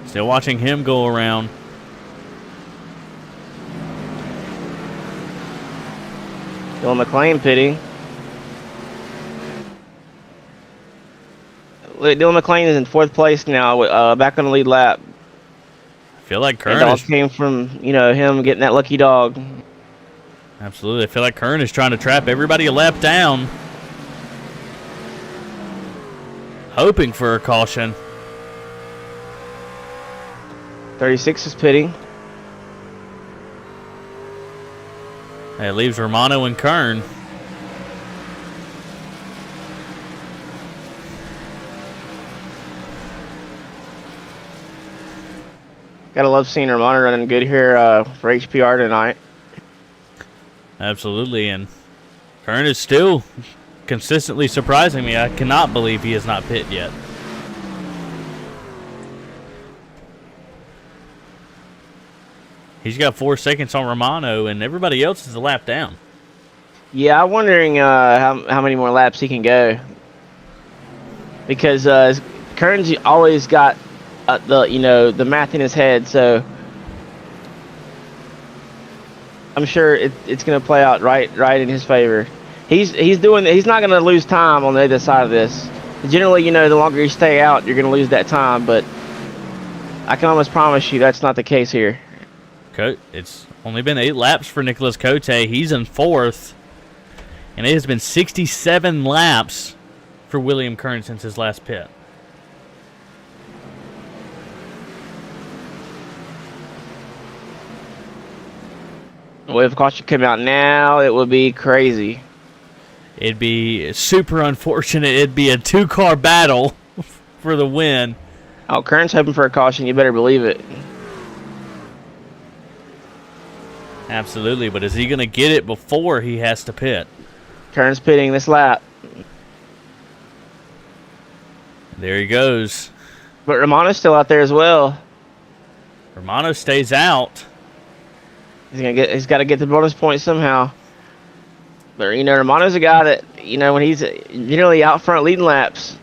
Still watching him go around. Dylan McLean pitting. Dylan McLean is in 4th place now, back on the lead lap. I feel like Kern it all came from him getting that lucky dog. Absolutely, I feel like Kern is trying to trap everybody a lap down, hoping for a caution. 36 is pitting. It leaves Romano and Kern. Gotta love seeing Romano running good here for HPR tonight. Absolutely, and Kern is still consistently surprising me. I cannot believe he has not pit yet. He's got 4 seconds on Romano, and everybody else is a lap down. Yeah, I'm wondering how many more laps he can go. Because Kern's always got the math in his head, so I'm sure it's going to play out right in his favor. He's not going to lose time on the other side of this. Generally, the longer you stay out, you're going to lose that time, but I can almost promise you that's not the case here. It's only been 8 laps for Nicholas Cote. He's in 4th, and it has been 67 laps for William Kern since his last pit. Well, if caution came out now, it would be crazy. It'd be super unfortunate. It'd be a 2-car battle for the win. Oh, Kern's hoping for a caution. You better believe it. Absolutely, but is he going to get it before he has to pit? Kern's pitting this lap. There he goes. But Romano's still out there as well. Romano stays out. He's got to get the bonus point somehow. But Romano's a guy that when he's generally out front leading laps.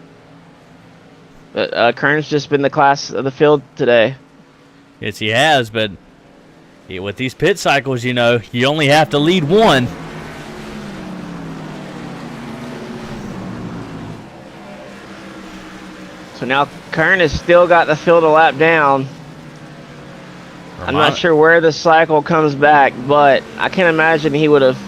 But Kern's just been the class of the field today. Yes, he has, but with these pit cycles, you only have to lead one. So now Kern has still got the field a lap down. I'm not sure where the cycle comes back, but I can't imagine he would have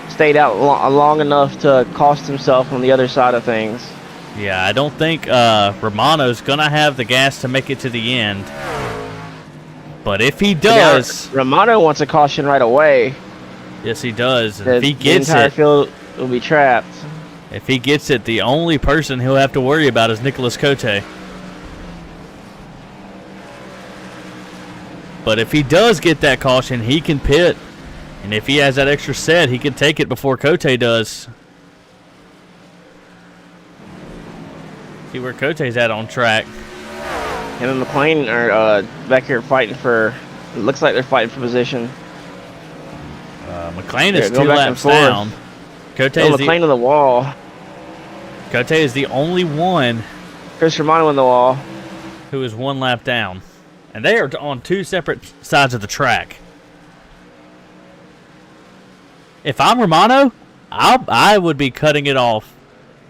stayed out long enough to cost himself on the other side of things. Yeah, I don't think Romano's going to have the gas to make it to the end. But if he does... Romano wants a caution right away. Yes, he does. If he gets the entire it, field will be trapped. If he gets it, the only person he'll have to worry about is Nicholas Cote. But if he does get that caution, he can pit. And if he has that extra set, he can take it before Cote does. See where Cote's at on track. Him and McLean are back here fighting for... It looks like they're fighting for position. McLean is 2 laps down. McLean on the wall. Cote is the only one Chris Romano on the wall. who is 1 lap down. And they are on 2 separate sides of the track. If I'm Romano, I would be cutting it off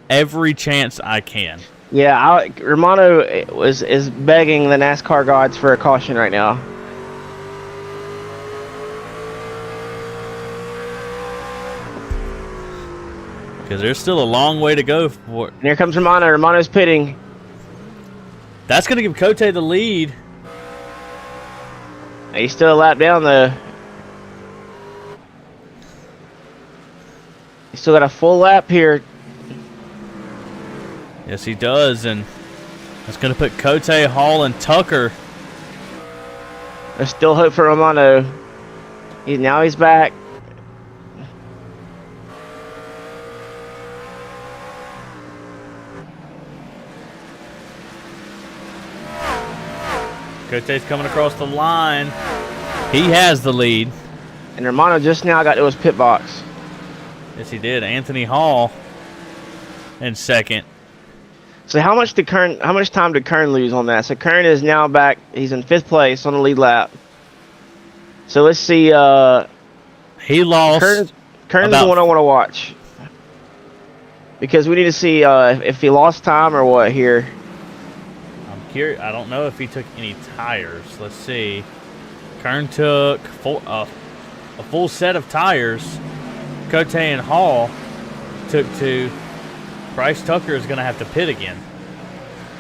every chance I can. Yeah, Romano is begging the NASCAR gods for a caution right now. Because there's still a long way to go for it. And here comes Romano. Romano's pitting. That's going to give Cote the lead. He's still a lap down, though. He's still got a full lap here. Yes, he does, and that's going to put Cote, Hall, and Tucker. There's still hope for Romano. Now he's back. Cote's coming across the line. He has the lead. And Romano just now got to his pit box. Yes, he did. Anthony Hall in second. So how much time did Kern lose on that? So Kern is now back. He's in 5th place on the lead lap. So let's see. He lost. Kern's the one I want to watch. Because we need to see if he lost time or what here. I'm curious. I don't know if he took any tires. Let's see. Kern took a full set of tires. Cote and Hall took 2. Bryce Tucker is going to have to pit again.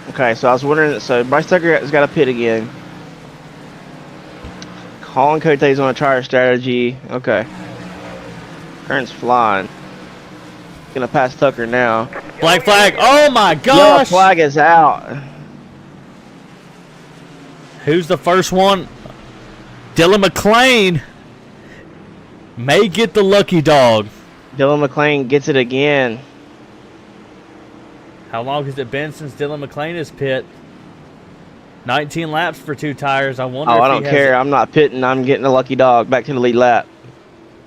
Okay, so I was wondering. So Bryce Tucker has got to pit again. Hall and Cote's on a tire strategy. Okay. Kern's flying. Gonna pass Tucker now. Black flag. Oh my Yellow gosh. flag is out. Who's the first one? Dylan McClain may get the lucky dog. Dylan McClain gets it again. How long has it been since Dylan McClain has pit? 19 laps for 2 tires. I wonder if I don't care. I'm not pitting. I'm getting the lucky dog back to the lead lap.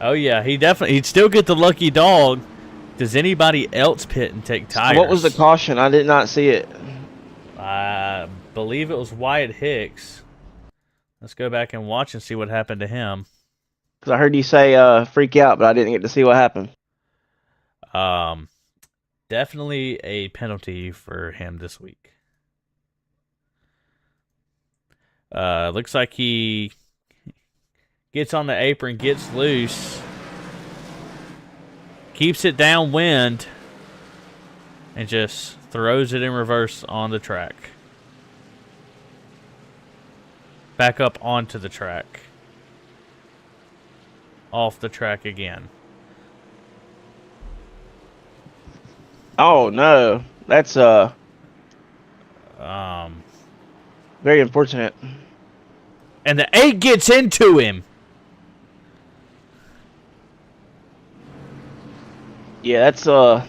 Oh yeah, he'd still get the lucky dog. Does anybody else pit and take tires? What was the caution? I did not see it. I believe it was Wyatt Hicks. Let's go back and watch and see what happened to him. Because I heard you say freak out, but I didn't get to see what happened. Definitely a penalty for him this week. Looks like he gets on the apron, gets loose, keeps it downwind, and just throws it in reverse on the track. Back up onto the track. Off the track again. Oh no, that's very unfortunate. And the 8 gets into him. Yeah, that's Evans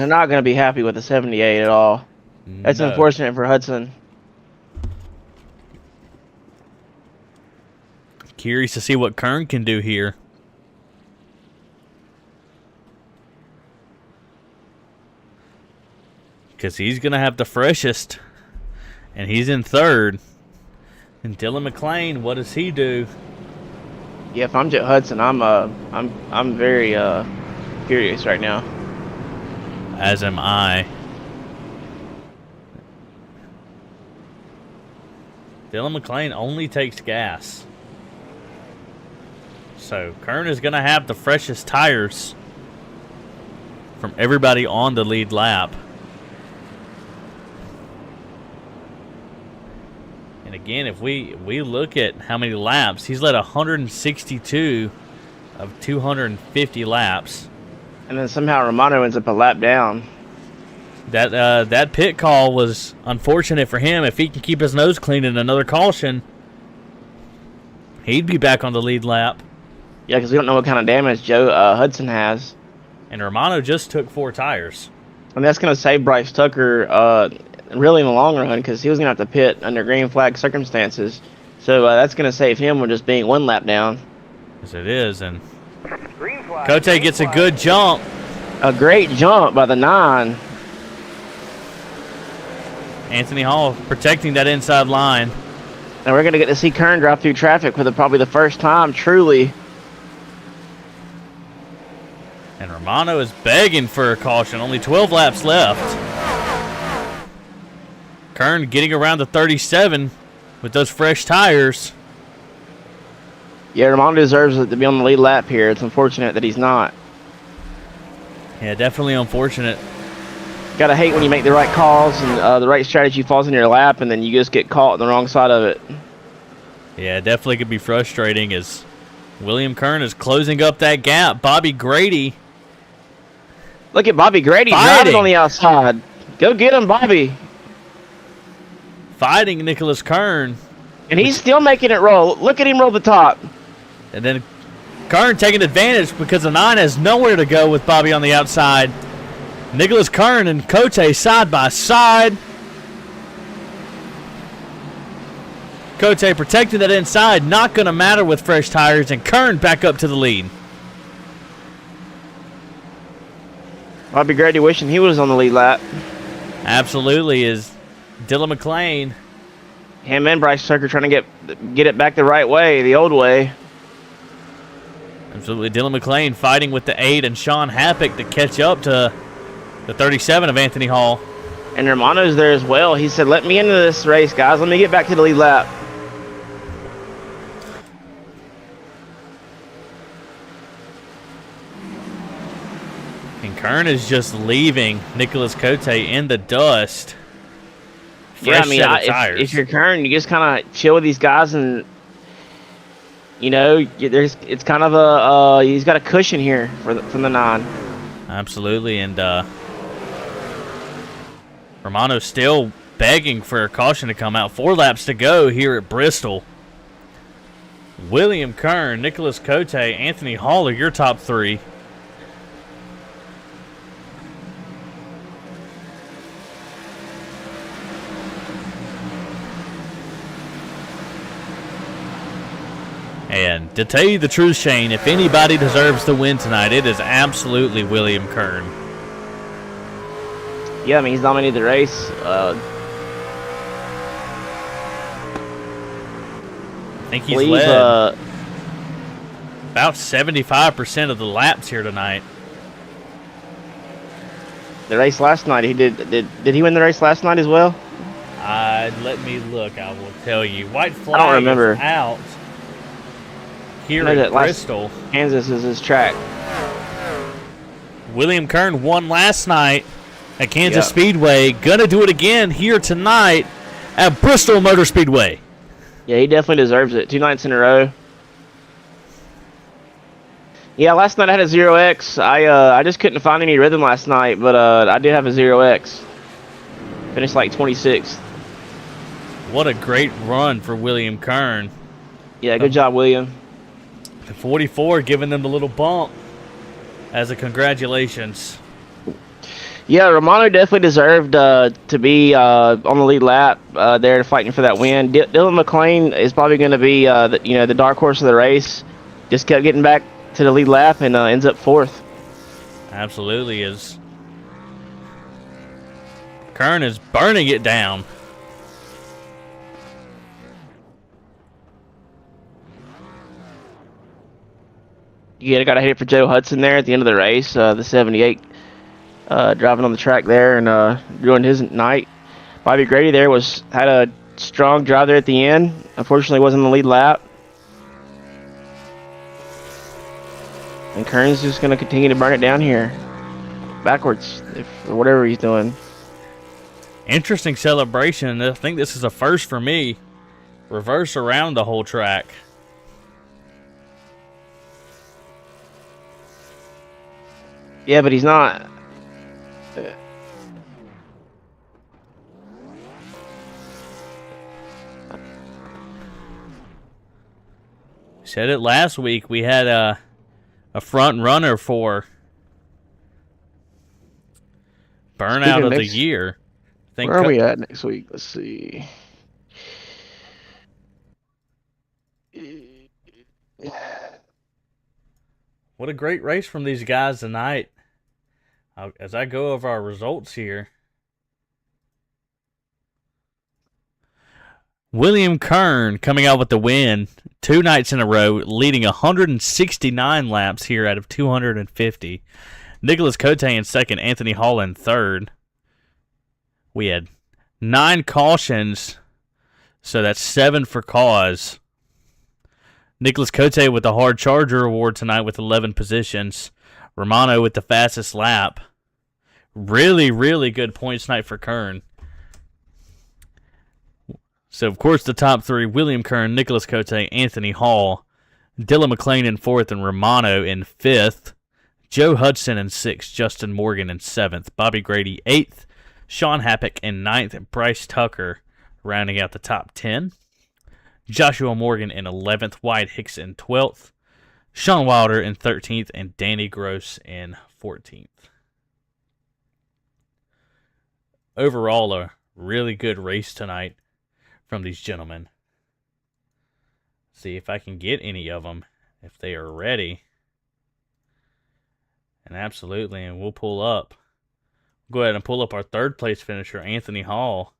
are not going to be happy with the 78 at all. That's No. unfortunate for Hudson. Curious to see what Kern can do here. Because he's going to have the freshest. And he's in 3rd. And Dylan McClain, what does he do? Yeah, if I'm Jet Hudson, I'm very curious right now. As am I. Dylan McClain only takes gas. So Kern is going to have the freshest tires from everybody on the lead lap. And again, if we look at how many laps, he's led 162 of 250 laps. And then somehow Romano ends up a lap down. That pit call was unfortunate for him. If he can keep his nose clean in another caution, he'd be back on the lead lap. Yeah, because we don't know what kind of damage Joe Hudson has. And Romano just took 4 tires. And that's going to save Bryce Tucker really in the long run, because he was going to have to pit under green flag circumstances. So that's going to save him with just being 1 lap down. Yes, it is. And Green flag. Cote green gets a flag. good jump. A great jump by the 9. Anthony Hall protecting that inside line. And we're going to get to see Kern drive through traffic for probably the first time, truly. And Romano is begging for a caution. Only 12 laps left. Kern getting around the 37 with those fresh tires. Yeah, Romano deserves it to be on the lead lap here. It's unfortunate that he's not. Yeah, definitely unfortunate. Gotta hate when you make the right calls and the right strategy falls in your lap and then you just get caught on the wrong side of it. Yeah, it definitely could be frustrating as William Kern is closing up that gap. Bobby Grady. Look at Bobby Grady driving on the outside. Go get him, Bobby. Fighting Nicholas Kern. And he's still making it roll. Look at him roll the top. And then Kern taking advantage because the 9 has nowhere to go with Bobby on the outside. Nicholas Kern and Cote side by side. Cote protecting that inside. Not going to matter with fresh tires. And Kern back up to the lead. Bobby Grady wishing he was on the lead lap. Absolutely is Dylan McClain. Him and Bryce Tucker trying to get it back the right way, the old way. Absolutely. Dylan McClain fighting with the 8 and Sean Happick to catch up to the 37 of Anthony Hall. And Romano's there as well. He said, let me into this race, guys. Let me get back to the lead lap. And Kern is just leaving Nicholas Cote in the dust. Yeah, I Fresh mean, set of tires. if you're Kern, you just kind of chill with these guys and it's kind of he's got a cushion here from the 9. Absolutely, and Romano's still begging for a caution to come out. 4 laps to go here at Bristol. William Kern, Nicholas Cote, Anthony Hall are your top 3. And to tell you the truth, Shane, if anybody deserves the win tonight, it is absolutely William Kern. Yeah, I mean, he's dominated the race. I think he's led about 75% of the laps here tonight. The race last night, did he win the race last night as well? Let me look. I will tell you. White flag I don't remember. is out here at Bristol. Kansas is his track. William Kern won last night at Kansas Speedway. Gonna do it again here tonight at Bristol Motor Speedway. Yeah, he definitely deserves it. 2 nights in a row. Yeah, last night I had a 0X. I just couldn't find any rhythm last night, but I did have a 0X. Finished like 26th. What a great run for William Kern. Yeah, good job, William. The 44 giving them the little bump as a congratulations. Yeah, Romano definitely deserved to be on the lead lap there fighting for that win. Dylan McLean is probably going to be the dark horse of the race. Just kept getting back to the lead lap and ends up 4th. Absolutely is. Kern is burning it down. Yeah, got to hit it for Joe Hudson there at the end of the race. The 78 driving on the track there and ruined his night. Bobby Grady there had a strong drive there at the end. Unfortunately, wasn't in the lead lap. And Kern's just going to continue to burn it down here. Backwards, or whatever he's doing. Interesting celebration. I think this is a first for me. Reverse around the whole track. Yeah, but he's not. Said it last week. We had a front runner for burnout of the year. Where are we at next week? Let's see. What a great race from these guys tonight. As I go over our results here. William Kern coming out with the win 2 nights in a row, leading 169 laps here out of 250. Nicholas Cote in second, Anthony Hall in third. We had 9 cautions, so that's 7 for cause. Nicholas Cote with the Hard Charger Award tonight with 11 positions. Romano with the fastest lap. Really, really good points night for Kern. So, of course, the top 3, William Kern, Nicholas Cote, Anthony Hall. Dylan McLean in 4th and Romano in 5th. Joe Hudson in 6th. Justin Morgan in 7th. Bobby Grady 8th. Sean Happick in 9th. And Bryce Tucker rounding out the top 10. Joshua Morgan in 11th. Wyatt Hicks in 12th. Sean Wilder in 13th. And Danny Gross in 14th. Overall, a really good race tonight from these gentlemen. See if I can get any of them if they are ready. And absolutely, and we'll pull up. Go ahead and pull up our 3rd place finisher, Anthony Hall.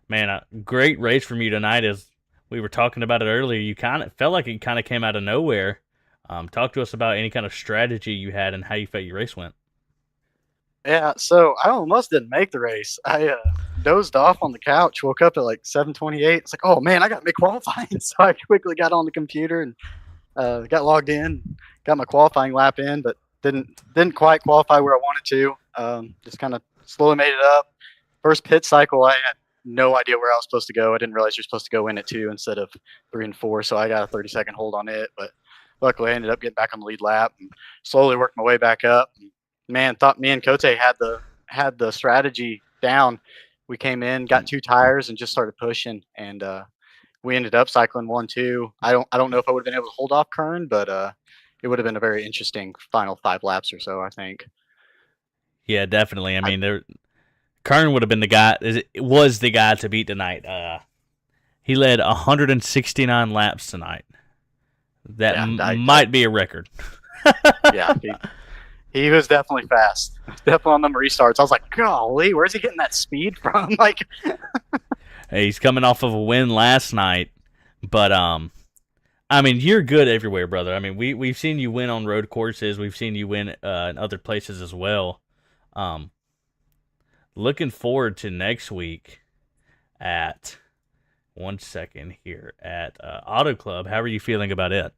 Man, a great race from you tonight. As we were talking about it earlier, you kind of felt like it kind of came out of nowhere. Talk to us about any kind of strategy you had and how you felt your race went. Yeah, so I almost didn't make the race. I dozed off on the couch, woke up at like 7:28. It's like, oh man, I got to make qualifying. So I quickly got on the computer and got logged in, got my qualifying lap in, but didn't quite qualify where I wanted to. Just kind of slowly made it up. First pit cycle, I had no idea where I was supposed to go. I didn't realize you're supposed to go in at 2 instead of 3 and 4, so I got a 30-second hold on it. But luckily, I ended up getting back on the lead lap and slowly worked my way back up. Man, thought me and Cote had the strategy down. We came in, got 2 tires, and just started pushing, and we ended up cycling 1-2. I don't know if I would have been able to hold off Kern, but it would have been a very interesting final 5 laps or so, I think. Yeah, definitely. I mean, Kern would have been the guy. Was the guy to beat tonight. He led 169 laps tonight. That might be a record. Yeah, he was definitely fast. Definitely on the restarts. I was like, golly, where's he getting that speed from? Like, hey, he's coming off of a win last night, but I mean, you're good everywhere, brother. I mean, we've seen you win on road courses. We've seen you win in other places as well. Looking forward to next week at Auto Club. How are you feeling about it?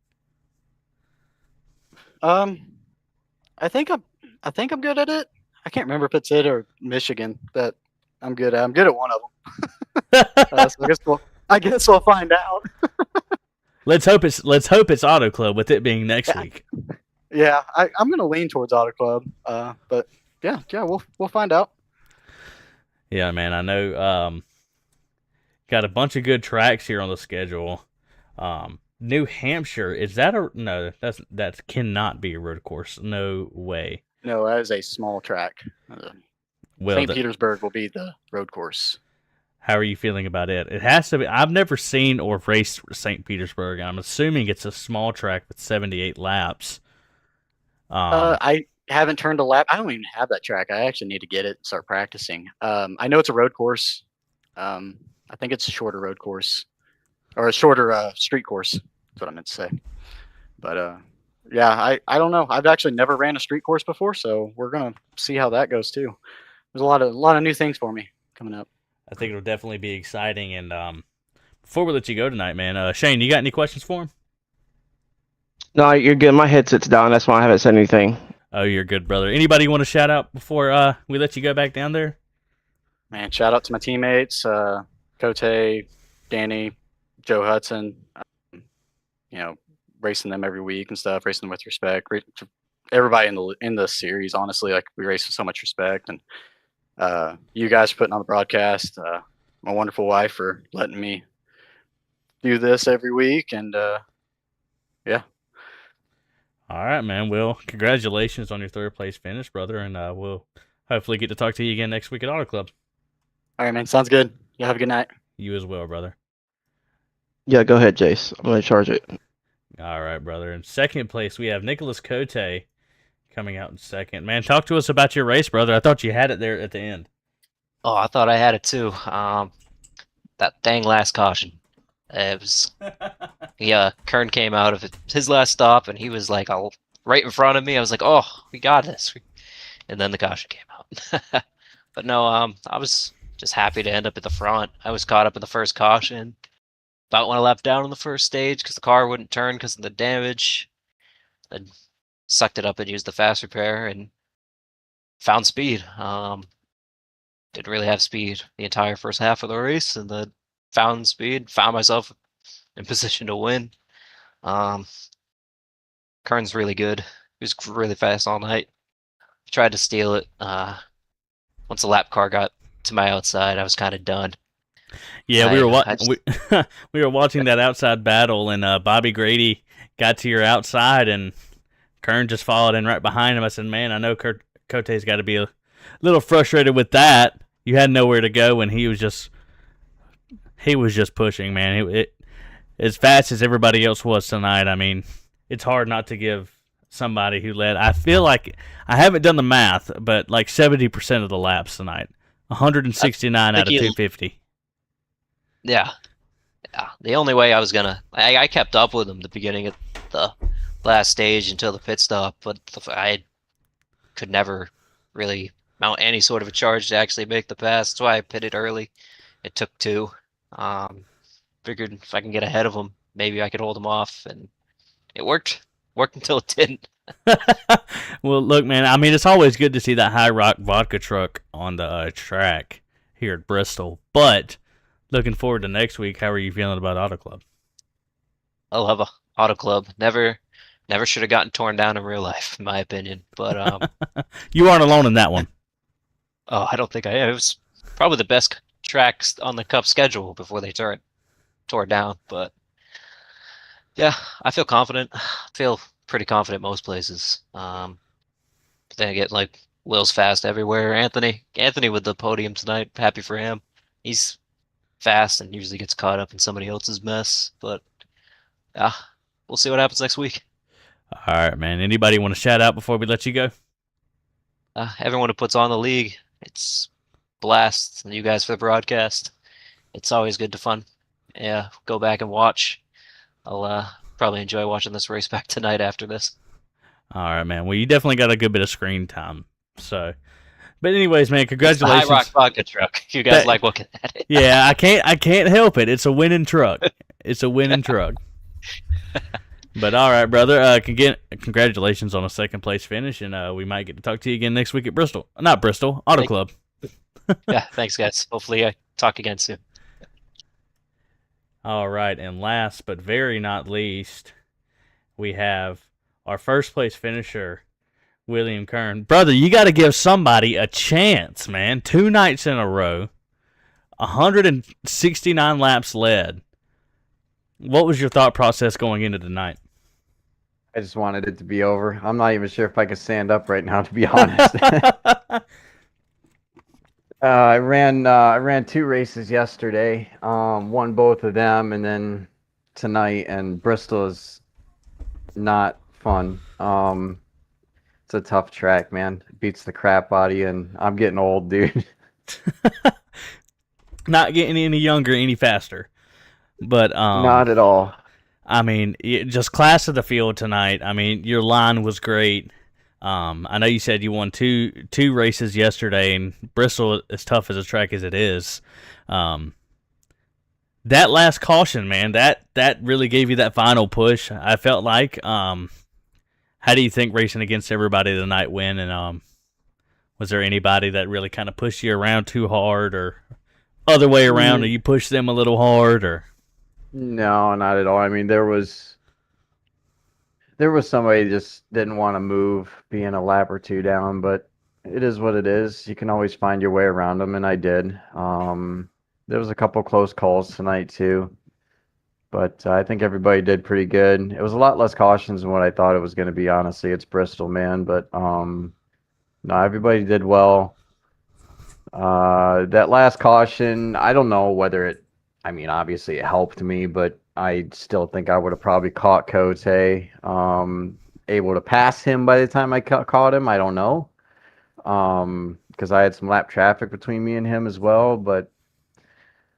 I think I'm good at it. I can't remember if it's it or Michigan that I'm good at. I'm good at one of them. So I guess we'll find out. Let's hope it's Auto Club with it being next week. Yeah, I'm gonna lean towards Auto Club. But yeah, we'll find out. Yeah, man, I know. Got a bunch of good tracks here on the schedule. New Hampshire, is that no? That cannot be a road course. No way. No, that is a small track. St. Petersburg will be the road course. How are you feeling about it? It has to be. I've never seen or raced St. Petersburg. I'm assuming it's a small track with 78 laps. I haven't turned a lap. I don't even have that track. I actually need to get it and start practicing. I know it's a road course. I think it's a shorter road course or a shorter street course. That's what I meant to say. But yeah, I don't know. I've actually never ran a street course before, so we're gonna see how that goes too. There's a lot of new things for me coming up. I think it'll definitely be exciting. And before we let you go tonight, man, Shane, you got any questions for him? No, you're good. My headset's down. That's why I haven't said anything. Oh, you're good, brother. Anybody you want to shout out before we let you go back down there? Man, shout out to my teammates, Cote, Danny, Joe Hudson. Racing them every week and stuff, racing them with respect. Everybody in the series, honestly, like we race with so much respect. And you guys for putting on the broadcast. My wonderful wife for letting me do this every week. And yeah. All right, man. Well, congratulations on your 3rd place finish, brother. And we'll hopefully get to talk to you again next week at Auto Club. All right, man. Sounds good. You have a good night. You as well, brother. Yeah, go ahead, Jace. I'm going to charge it. All right, brother. In 2nd place, we have Nicholas Cote coming out in 2nd. Man, talk to us about your race, brother. I thought you had it there at the end. Oh, I thought I had it too. That dang last caution. It was, yeah. Kern came out of his last stop, and he was like right in front of me. I was like, "Oh, we got this," and then the caution came out. But no, I was just happy to end up at the front. I was caught up in the first caution. About when I left down on the first stage because the car wouldn't turn because of the damage. I sucked it up and used the fast repair and found speed. Didn't really have speed the entire first half of the race, and then found speed, found myself in position to win. Kern's really good. He was really fast all night. Tried to steal it. Once the lap car got to my outside, I was kind of done. Yeah, we were watching that outside battle, and Bobby Grady got to your outside, and Kern just followed in right behind him. I said, man, I know Cote's got to be a little frustrated with that. You had nowhere to go, and he was just pushing, man. As fast as everybody else was tonight. I mean, it's hard not to give somebody who led. I feel like I haven't done the math, but like 70% of the laps tonight, 169 out of 250. Yeah. The only way I was gonna, I kept up with him the beginning of the last stage until the pit stop, but I could never really mount any sort of a charge to actually make the pass. That's why I pitted early. It took 2. Figured if I can get ahead of him, maybe I could hold him off, and it worked. Worked until it didn't. Well, look, man, I mean, it's always good to see that High Rock vodka truck on the track. here at Bristol. But looking forward to next week. How are you feeling about Auto Club? I love a Auto Club. Never should have gotten torn down in real life, in my opinion. But You aren't alone in that one. oh, I don't think I am. It was probably the best tracks on the Cup schedule before they tore it down. But yeah, I feel confident. I feel pretty confident most places. But then again, like Will's fast everywhere. Anthony with the podium tonight. Happy for him. He's fast and usually gets caught up in somebody else's mess. But yeah, we'll see what happens next week. All right, man. Anybody want to shout out before we let you go? Everyone who puts on the league, it's blast. And you guys for the broadcast. It's always good to fun. Yeah, go back and watch. I'll probably enjoy watching this race back tonight after this. All right, man. Well, you definitely got a good bit of screen time. So, but anyways, man, congratulations. It's the High Rock vodka truck. You guys like looking at it? Yeah, I can't help it. It's a winning truck. It's a winning truck. But all right, brother. Again, congratulations on a second place finish, and we might get to talk to you again next week at Bristol. Not Bristol, Auto Club. Yeah, thanks, guys. Hopefully, I talk again soon. All right, and last but very not least, we have our first place finisher, William Kern. Brother, you got to give somebody a chance, man. 2 nights in a row, 169 laps led. What was your thought process going into tonight? I just wanted it to be over. I'm not even sure if I could stand up right now, to be honest. I ran 2 races yesterday, won both of them, and then tonight. And Bristol is not fun. It's a tough track, man. It beats the crap out of you, and I'm getting old, dude. Not getting any younger, any faster. But not at all. I mean, just class of the field tonight. I mean, your line was great. I know you said you won two races yesterday, and Bristol, as tough as a track as it is, that last caution, man, that really gave you that final push. I felt like. How do you think racing against everybody tonight went? And was there anybody that really kind of pushed you around too hard, or other way around, or you pushed them a little hard, or? No, not at all. I mean, there was somebody just didn't want to move, being a lap or 2 down, but it is what it is. You can always find your way around them, and I did. There was a couple close calls tonight too, but I think everybody did pretty good. It was a lot less cautions than what I thought it was going to be. Honestly, it's Bristol, man, but no, everybody did well. That last caution, I don't know whether it. I mean, obviously it helped me, but I still think I would have probably caught Cote. Able to pass him by the time I caught him. I don't know, because I had some lap traffic between me and him as well. But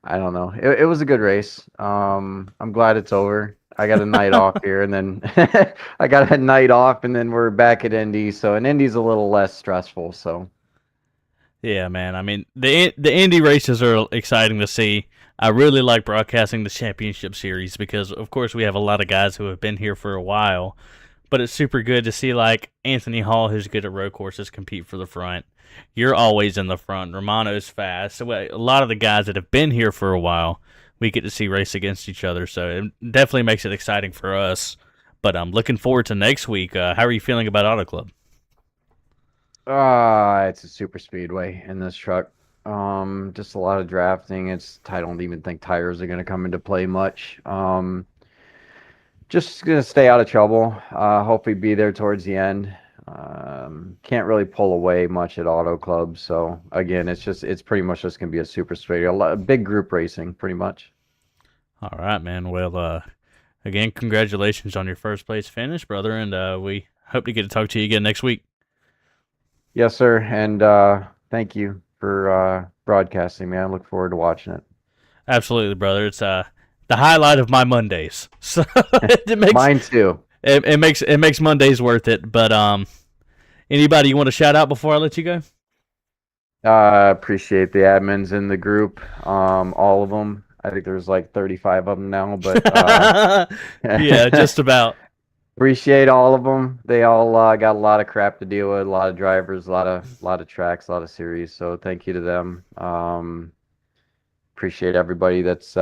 I don't know. It was a good race. I'm glad it's over. I got a night off here, and then I got a night off, and then we're back at Indy. So, and Indy's a little less stressful. So. Yeah, man. I mean, the Indy races are exciting to see. I really like broadcasting the championship series because, of course, we have a lot of guys who have been here for a while. But it's super good to see, like, Anthony Hall, who's good at road courses, compete for the front. You're always in the front. Romano's fast. So a lot of the guys that have been here for a while, we get to see race against each other. So it definitely makes it exciting for us. But I'm looking forward to next week. How are you feeling about Auto Club? It's a super speedway in this truck. Just a lot of drafting. I don't even think tires are going to come into play much. Just going to stay out of trouble. Hopefully be there towards the end. Can't really pull away much at Auto Club. So again, it's pretty much just going to be a super straight, a big group racing pretty much. All right, man. Well, again, congratulations on your first place finish, brother. And we hope to get to talk to you again next week. Yes, sir. And thank you for broadcasting, man. I look forward to watching it. Absolutely, brother. It's the highlight of my Mondays. So mine too. It makes Mondays worth it. But anybody you want to shout out before I let you go? Appreciate the admins in the group, all of them. I think there's like 35 of them now, but yeah, just about. Appreciate all of them. They all got a lot of crap to deal with, a lot of drivers, a lot of tracks, a lot of series. So thank you to them. Appreciate everybody that's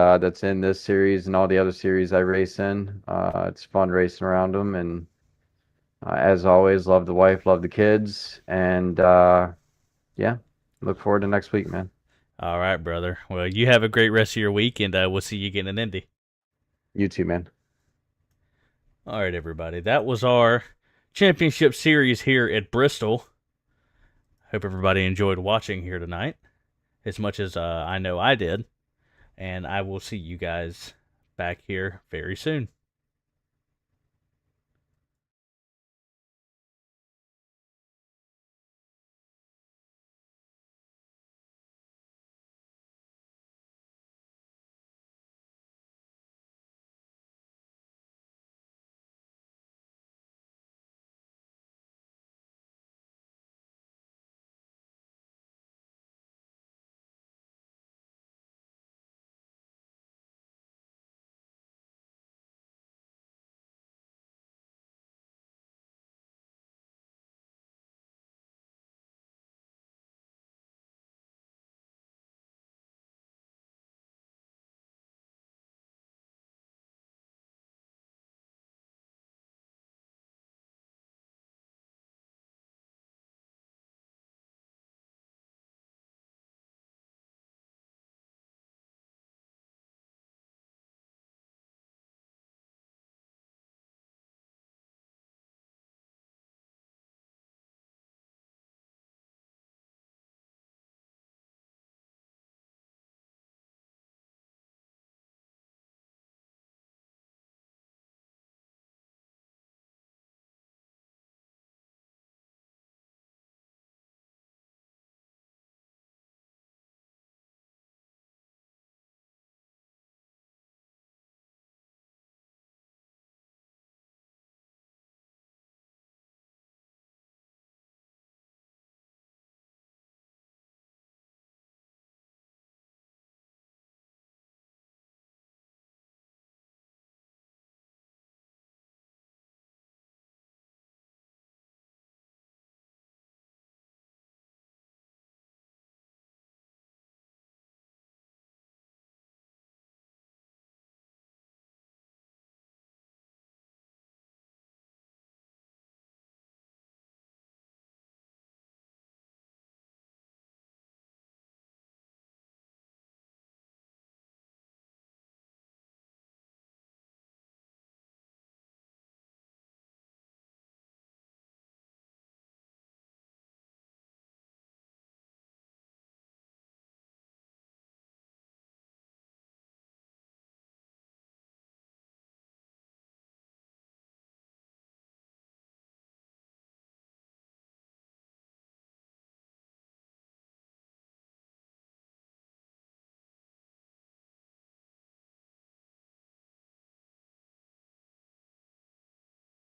in this series and all the other series I race in. It's fun racing around them, and as always, love the wife, love the kids, and yeah, look forward to next week, man. All right, brother. Well, you have a great rest of your week, and we'll see you again in Indy. You too, man. All right, everybody. That was our championship series here at Bristol. Hope everybody enjoyed watching here tonight as much as I know I did. And I will see you guys back here very soon.